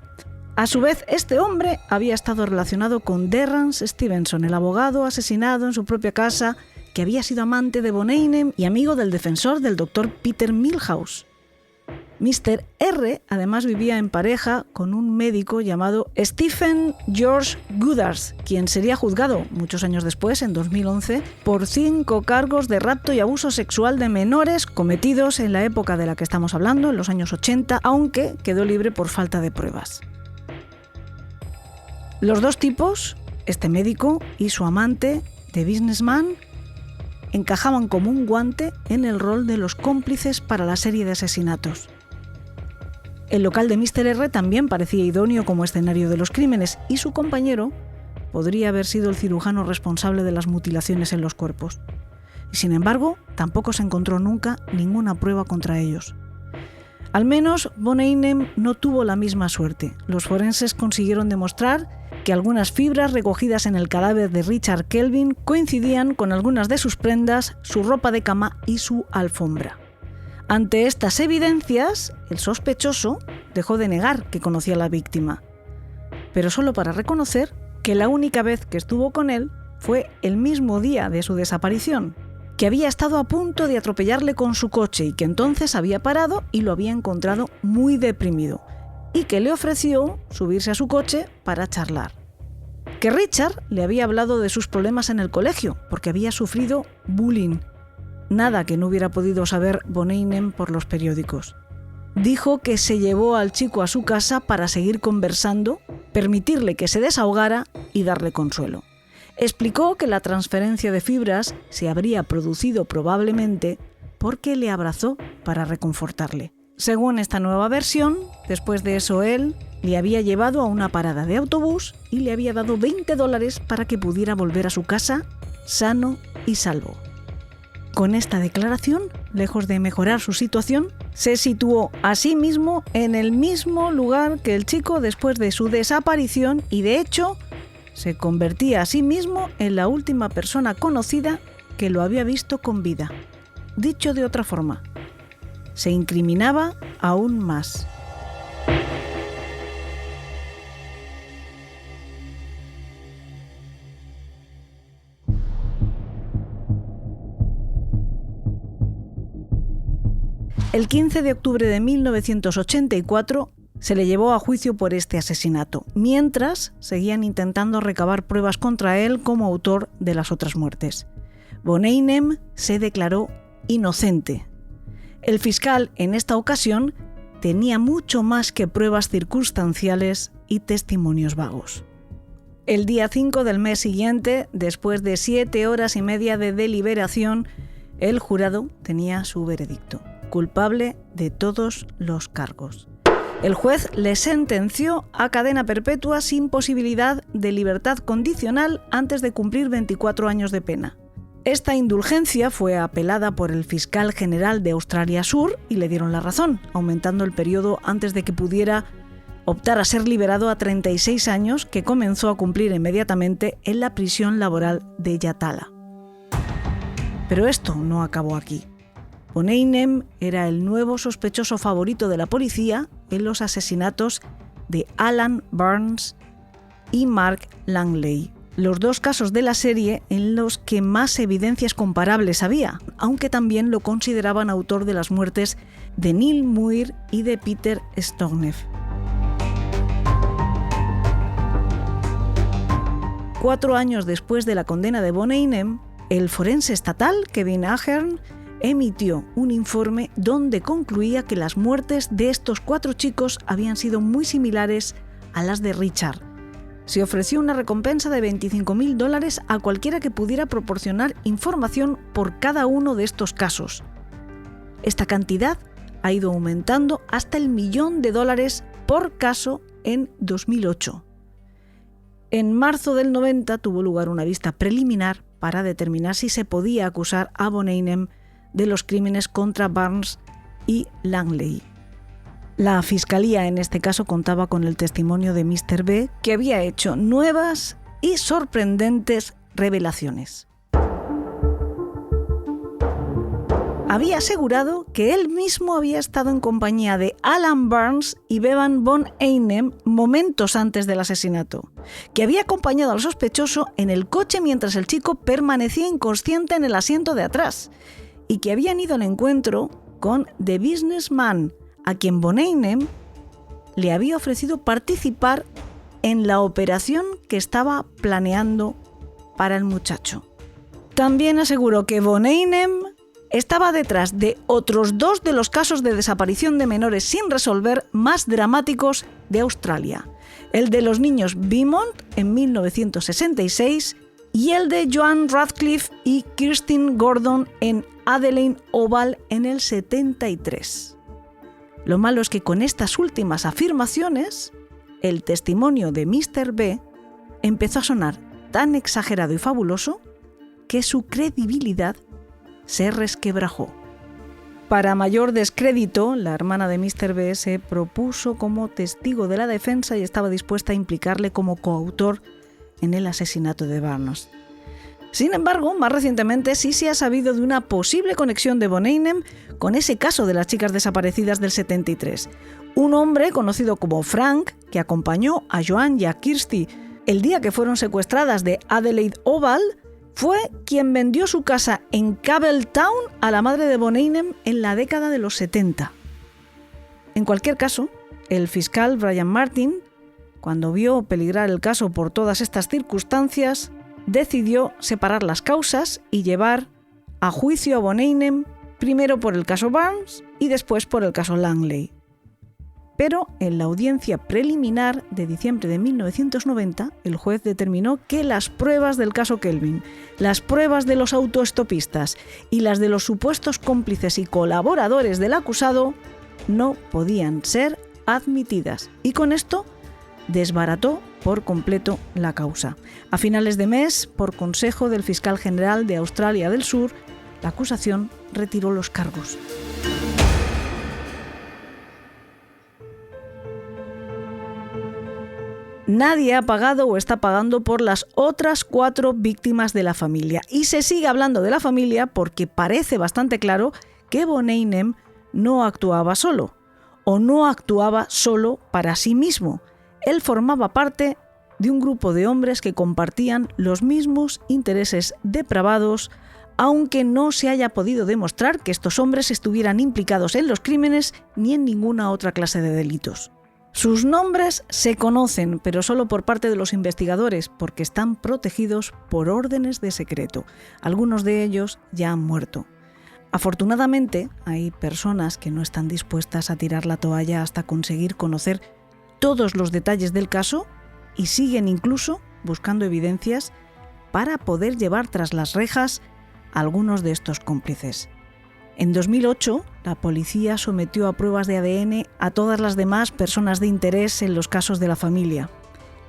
A su vez, este hombre había estado relacionado con Derrance Stevenson, el abogado asesinado en su propia casa que había sido amante de von Einem y amigo del defensor del Dr. Peter Milhouse. Mr. R además vivía en pareja con un médico llamado Stephen George Goodars, quien sería juzgado muchos años después, en 2011, por 5 cargos de rapto y abuso sexual de menores cometidos en la época de la que estamos hablando, en los años 80, aunque quedó libre por falta de pruebas. Los dos tipos, este médico y su amante de businessman, encajaban como un guante en el rol de los cómplices para la serie de asesinatos. El local de Mr. R también parecía idóneo como escenario de los crímenes y su compañero podría haber sido el cirujano responsable de las mutilaciones en los cuerpos. Y sin embargo, tampoco se encontró nunca ninguna prueba contra ellos. Al menos, von Einem no tuvo la misma suerte. Los forenses consiguieron demostrar que algunas fibras recogidas en el cadáver de Richard Kelvin coincidían con algunas de sus prendas, su ropa de cama y su alfombra. Ante estas evidencias, el sospechoso dejó de negar que conocía a la víctima, pero solo para reconocer que la única vez que estuvo con él fue el mismo día de su desaparición, que había estado a punto de atropellarle con su coche y que entonces había parado y lo había encontrado muy deprimido, y que le ofreció subirse a su coche para charlar. Que Richard le había hablado de sus problemas en el colegio, porque había sufrido bullying. Nada que no hubiera podido saber von Einem por los periódicos. Dijo que se llevó al chico a su casa para seguir conversando, permitirle que se desahogara y darle consuelo. Explicó que la transferencia de fibras se habría producido probablemente porque le abrazó para reconfortarle. Según esta nueva versión, después de eso él le había llevado a una parada de autobús y le había dado $20 para que pudiera volver a su casa sano y salvo. Con esta declaración, lejos de mejorar su situación, se situó a sí mismo en el mismo lugar que el chico después de su desaparición y, de hecho, se convertía a sí mismo en la última persona conocida que lo había visto con vida. Dicho de otra forma, se incriminaba aún más. El 15 de octubre de 1984 se le llevó a juicio por este asesinato, mientras seguían intentando recabar pruebas contra él como autor de las otras muertes. Von Einem se declaró inocente. El fiscal, en esta ocasión, tenía mucho más que pruebas circunstanciales y testimonios vagos. El día 5 del mes siguiente, después de 7 horas y media de deliberación, el jurado tenía su veredicto: culpable de todos los cargos. El juez le sentenció a cadena perpetua sin posibilidad de libertad condicional antes de cumplir 24 años de pena. Esta indulgencia fue apelada por el fiscal general de Australia Sur y le dieron la razón, aumentando el periodo antes de que pudiera optar a ser liberado a 36 años, que comenzó a cumplir inmediatamente en la prisión laboral de Yatala. Pero esto no acabó aquí. Von Einem era el nuevo sospechoso favorito de la policía en los asesinatos de Alan Burns y Mark Langley, los dos casos de la serie en los que más evidencias comparables había, aunque también lo consideraban autor de las muertes de Neil Muir y de Peter Stognev. 4 años después de la condena de von Einem, el forense estatal Kevin Ahern emitió un informe donde concluía que las muertes de estos 4 chicos habían sido muy similares a las de Richard. Se ofreció una recompensa de $25,000 a cualquiera que pudiera proporcionar información por cada uno de estos casos. Esta cantidad ha ido aumentando hasta el $1 millón por caso en 2008. En marzo del 90 tuvo lugar una vista preliminar para determinar si se podía acusar a von Einem de los crímenes contra Burns y Langley. La fiscalía en este caso contaba con el testimonio de Mr. B, que había hecho nuevas y sorprendentes revelaciones. había asegurado que él mismo había estado en compañía de Alan Burns y Bevan von Einem momentos antes del asesinato, que había acompañado al sospechoso en el coche mientras el chico permanecía inconsciente en el asiento de atrás, y que habían ido al encuentro con The Businessman, a quien von Einem le había ofrecido participar en la operación que estaba planeando para el muchacho. También aseguró que von Einem estaba detrás de otros 2 de los casos de desaparición de menores sin resolver más dramáticos de Australia: el de los niños Beaumont en 1966 y el de Joan Radcliffe y Kirsten Gordon en Adelaide Oval en el 73. Lo malo es que con estas últimas afirmaciones, el testimonio de Mr. B empezó a sonar tan exagerado y fabuloso que su credibilidad se resquebrajó. Para mayor descrédito, la hermana de Mr. B se propuso como testigo de la defensa y estaba dispuesta a implicarle como coautor en el asesinato de Burns. Sin embargo, más recientemente sí se ha sabido de una posible conexión de von Einem con ese caso de las chicas desaparecidas del 73. Un hombre conocido como Frank, que acompañó a Joan y a Kirsty el día que fueron secuestradas de Adelaide Oval, fue quien vendió su casa en Campbelltown a la madre de von Einem en la década de los 70. En cualquier caso, el fiscal Brian Martin, cuando vio peligrar el caso por todas estas circunstancias, decidió separar las causas y llevar a juicio a von Einem primero por el caso Burns y después por el caso Langley. Pero en la audiencia preliminar de diciembre de 1990, el juez determinó que las pruebas del caso Kelvin, las pruebas de los autoestopistas y las de los supuestos cómplices y colaboradores del acusado no podían ser admitidas. Y con esto desbarató por completo la causa. A finales de mes, por consejo del fiscal general de Australia del Sur, la acusación retiró los cargos. Nadie ha pagado o está pagando por las otras 4 víctimas de la familia. Y se sigue hablando de la familia porque parece bastante claro que von Einem no actuaba solo, o no actuaba solo para sí mismo. Él formaba parte de un grupo de hombres que compartían los mismos intereses depravados, aunque no se haya podido demostrar que estos hombres estuvieran implicados en los crímenes ni en ninguna otra clase de delitos. Sus nombres se conocen, pero solo por parte de los investigadores, porque están protegidos por órdenes de secreto. Algunos de ellos ya han muerto. Afortunadamente, hay personas que no están dispuestas a tirar la toalla hasta conseguir conocer todos los detalles del caso y siguen incluso buscando evidencias para poder llevar tras las rejas a algunos de estos cómplices. En 2008, la policía sometió a pruebas de ADN a todas las demás personas de interés en los casos de la familia.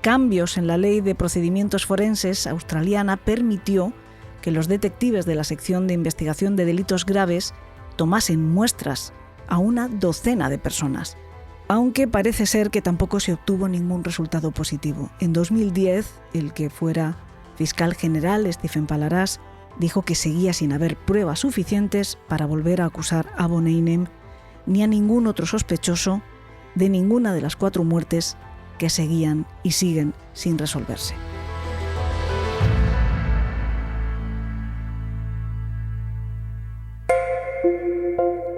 Cambios en la ley de procedimientos forenses australiana permitió que los detectives de la sección de investigación de delitos graves tomasen muestras a una docena de personas, aunque parece ser que tampoco se obtuvo ningún resultado positivo. En 2010, el que fuera fiscal general, Stephen Pallaras, dijo que seguía sin haber pruebas suficientes para volver a acusar a von Einem ni a ningún otro sospechoso de ninguna de las 4 muertes que seguían y siguen sin resolverse.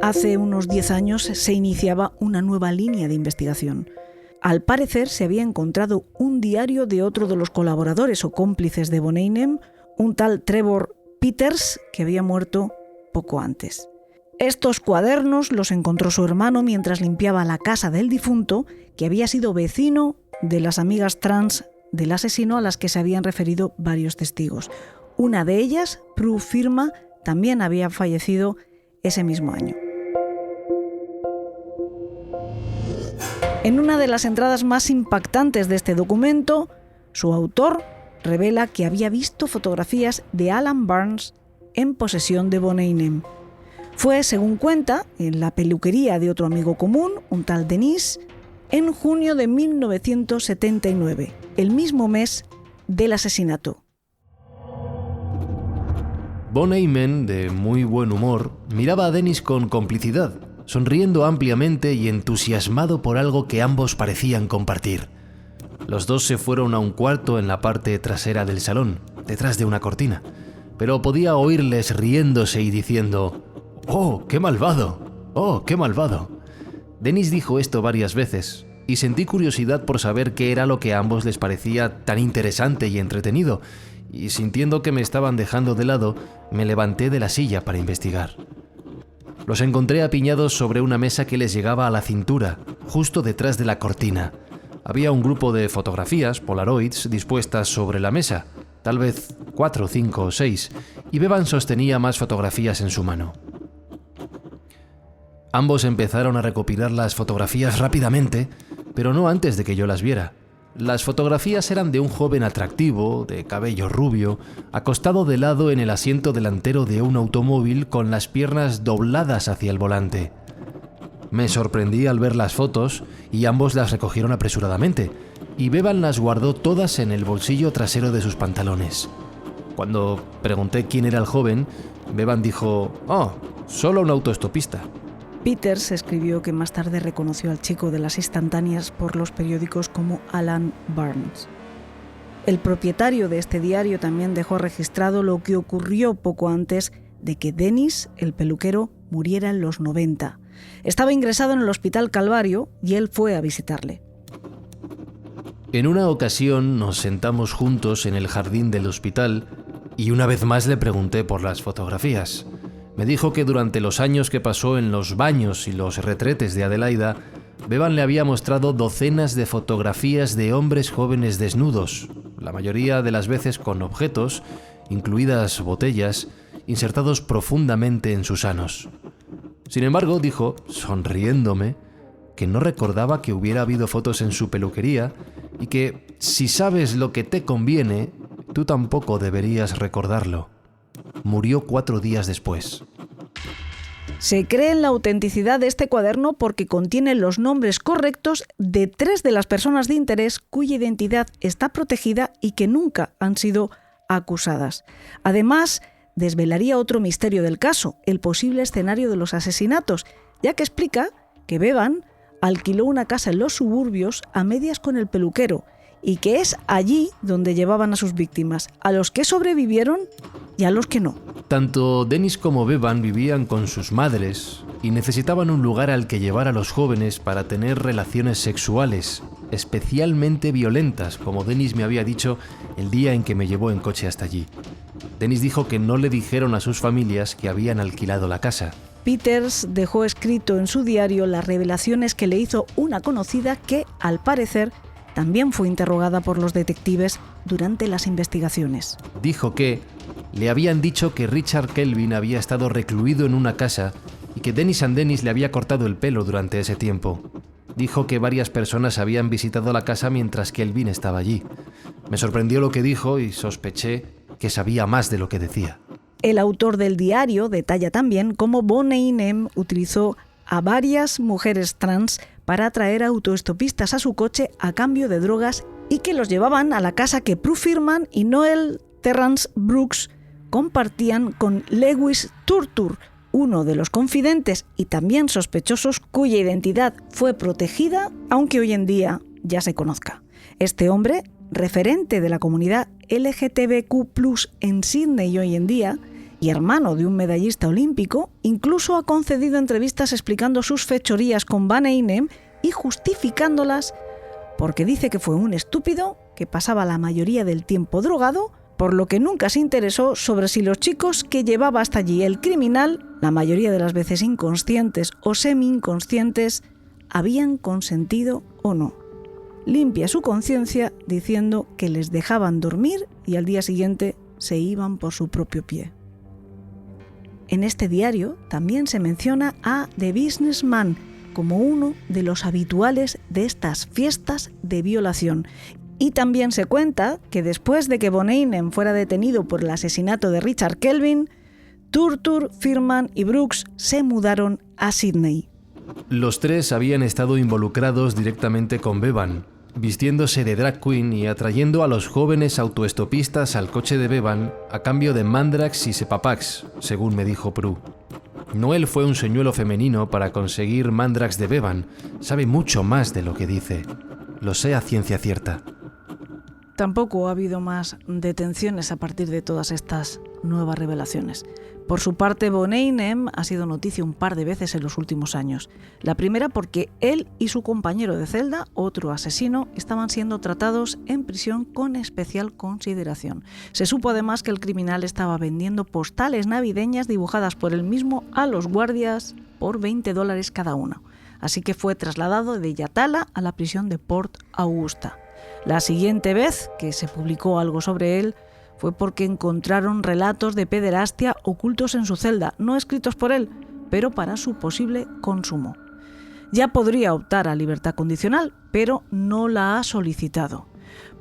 Hace unos 10 años se iniciaba una nueva línea de investigación. Al parecer se había encontrado un diario de otro de los colaboradores o cómplices de von Einem, un tal Trevor Peters, que había muerto poco antes. Estos cuadernos los encontró su hermano mientras limpiaba la casa del difunto, que había sido vecino de las amigas trans del asesino a las que se habían referido varios testigos. Una de ellas, Prue Firma, también había fallecido ese mismo año. En una de las entradas más impactantes de este documento, su autor revela que había visto fotografías de Alan Burns en posesión de von Einem. Fue, según cuenta, en la peluquería de otro amigo común, un tal Denis, en junio de 1979, el mismo mes del asesinato. Von Eyman, de muy buen humor, miraba a Dennis con complicidad, sonriendo ampliamente y entusiasmado por algo que ambos parecían compartir. Los dos se fueron a un cuarto en la parte trasera del salón, detrás de una cortina, pero podía oírles riéndose y diciendo: «¡Oh, qué malvado! ¡Oh, qué malvado!». Dennis dijo esto varias veces, y sentí curiosidad por saber qué era lo que a ambos les parecía tan interesante y entretenido, y sintiendo que me estaban dejando de lado, me levanté de la silla para investigar. Los encontré apiñados sobre una mesa que les llegaba a la cintura, justo detrás de la cortina. Había un grupo de fotografías, Polaroids, dispuestas sobre la mesa, tal vez 4, 5 o 6, y Bevan sostenía más fotografías en su mano. Ambos empezaron a recopilar las fotografías rápidamente, pero no antes de que yo las viera. Las fotografías eran de un joven atractivo, de cabello rubio, acostado de lado en el asiento delantero de un automóvil con las piernas dobladas hacia el volante. Me sorprendí al ver las fotos y ambos las recogieron apresuradamente, y Bevan las guardó todas en el bolsillo trasero de sus pantalones. Cuando pregunté quién era el joven, Bevan dijo: «Oh, solo un autoestopista». Peters escribió que más tarde reconoció al chico de las instantáneas por los periódicos como Alan Barnes. El propietario de este diario también dejó registrado lo que ocurrió poco antes de que Dennis, el peluquero, muriera en los 90. Estaba ingresado en el Hospital Calvario y él fue a visitarle. En una ocasión nos sentamos juntos en el jardín del hospital y una vez más le pregunté por las fotografías. Me dijo que durante los años que pasó en los baños y los retretes de Adelaida, Bevan le había mostrado docenas de fotografías de hombres jóvenes desnudos, la mayoría de las veces con objetos, incluidas botellas, insertados profundamente en sus anos. Sin embargo, dijo, sonriéndome, que no recordaba que hubiera habido fotos en su peluquería y que, si sabes lo que te conviene, tú tampoco deberías recordarlo. Murió 4 días después. Se cree en la autenticidad de este cuaderno porque contiene los nombres correctos de 3 de las personas de interés cuya identidad está protegida y que nunca han sido acusadas. Además, desvelaría otro misterio del caso, el posible escenario de los asesinatos, ya que explica que Bevan alquiló una casa en los suburbios a medias con el peluquero y que es allí donde llevaban a sus víctimas, a los que sobrevivieron y a los que no. Tanto Dennis como Bevan vivían con sus madres y necesitaban un lugar al que llevar a los jóvenes para tener relaciones sexuales, especialmente violentas, como Dennis me había dicho el día en que me llevó en coche hasta allí. Dennis dijo que no le dijeron a sus familias que habían alquilado la casa. Peters dejó escrito en su diario las revelaciones que le hizo una conocida que, al parecer, también fue interrogada por los detectives durante las investigaciones. Dijo que le habían dicho que Richard Kelvin había estado recluido en una casa y que Dennis le había cortado el pelo durante ese tiempo. Dijo que varias personas habían visitado la casa mientras Kelvin estaba allí. Me sorprendió lo que dijo y sospeché que sabía más de lo que decía. El autor del diario detalla también cómo Von Eyman utilizó a varias mujeres trans para atraer autoestopistas a su coche a cambio de drogas y que los llevaban a la casa que Prue Firman y Noel Terrance Brooks compartían con Lewis Turtur, uno de los confidentes y también sospechosos cuya identidad fue protegida, aunque hoy en día ya se conozca. Este hombre, referente de la comunidad LGTBQ+ en Sydney hoy en día, y hermano de un medallista olímpico, incluso ha concedido entrevistas explicando sus fechorías con Von Eyman y justificándolas porque dice que fue un estúpido que pasaba la mayoría del tiempo drogado, por lo que nunca se interesó sobre si los chicos que llevaba hasta allí el criminal, la mayoría de las veces inconscientes o semi-inconscientes, habían consentido o no. Limpia su conciencia diciendo que les dejaban dormir y al día siguiente se iban por su propio pie. En este diario también se menciona a The Businessman como uno de los habituales de estas fiestas de violación. Y también se cuenta que después de que Von Eyman fuera detenido por el asesinato de Richard Kelvin, Turtur, Firman y Brooks se mudaron a Sydney. Los 3 habían estado involucrados directamente con Bevan. vistiéndose de drag queen y atrayendo a los jóvenes autoestopistas al coche de Bevan a cambio de mandrakes y sepapax, según me dijo Prue. Noel fue un señuelo femenino para conseguir mandrakes de Bevan. Sabe mucho más de lo que dice. Lo sé a ciencia cierta. Tampoco ha habido más detenciones a partir de todas estas nuevas revelaciones. Por su parte, Boneinem ha sido noticia un par de veces en los últimos años. La primera porque él y su compañero de celda, otro asesino, estaban siendo tratados en prisión con especial consideración. Se supo además que el criminal estaba vendiendo postales navideñas dibujadas por él mismo a los guardias por $20 cada uno. Así que fue trasladado de Yatala a la prisión de Port Augusta. La siguiente vez que se publicó algo sobre él fue porque encontraron relatos de pederastia ocultos en su celda, no escritos por él, pero para su posible consumo. Ya podría optar a libertad condicional, pero no la ha solicitado.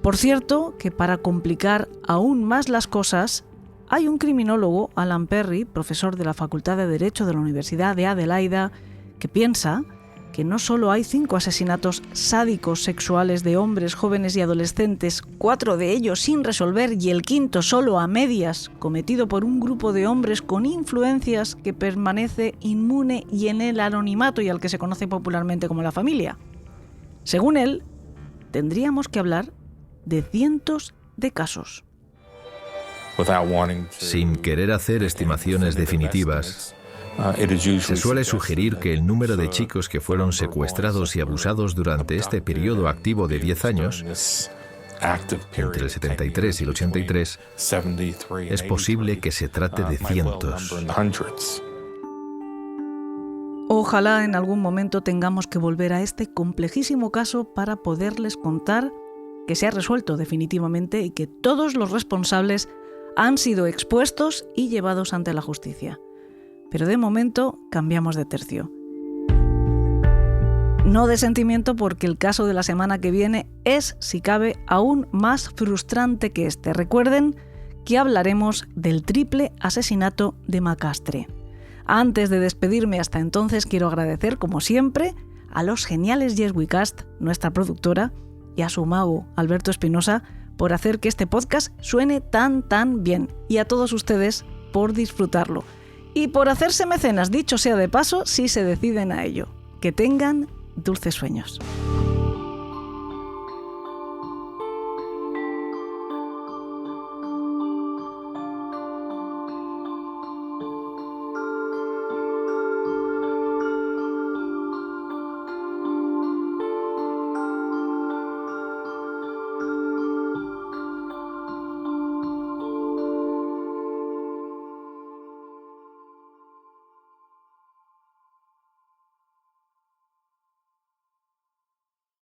Por cierto, que para complicar aún más las cosas, hay un criminólogo, Alan Perry, profesor de la Facultad de Derecho de la Universidad de Adelaida, que piensa que no solo hay 5 asesinatos sádicos sexuales de hombres, jóvenes y adolescentes, 4 de ellos sin resolver y el 5º solo a medias, cometido por un grupo de hombres con influencias que permanece inmune y en el anonimato y al que se conoce popularmente como la familia. Según él, tendríamos que hablar de cientos de casos. Sin querer hacer estimaciones definitivas, se suele sugerir que el número de chicos que fueron secuestrados y abusados durante este periodo activo de 10 años, entre el 73 y el 83, es posible que se trate de cientos. Ojalá en algún momento tengamos que volver a este complejísimo caso para poderles contar que se ha resuelto definitivamente y que todos los responsables han sido expuestos y llevados ante la justicia. Pero de momento cambiamos de tercio. No de sentimiento, porque el caso de la semana que viene es, si cabe, aún más frustrante que este. Recuerden que hablaremos del triple asesinato de Macastre. Antes de despedirme hasta entonces, quiero agradecer, como siempre, a los geniales Yes We Cast, nuestra productora, y a su mago, Alberto Espinosa, por hacer que este podcast suene tan bien, y a todos ustedes por disfrutarlo. Y por hacerse mecenas, dicho sea de paso, si se deciden a ello. Que tengan dulces sueños.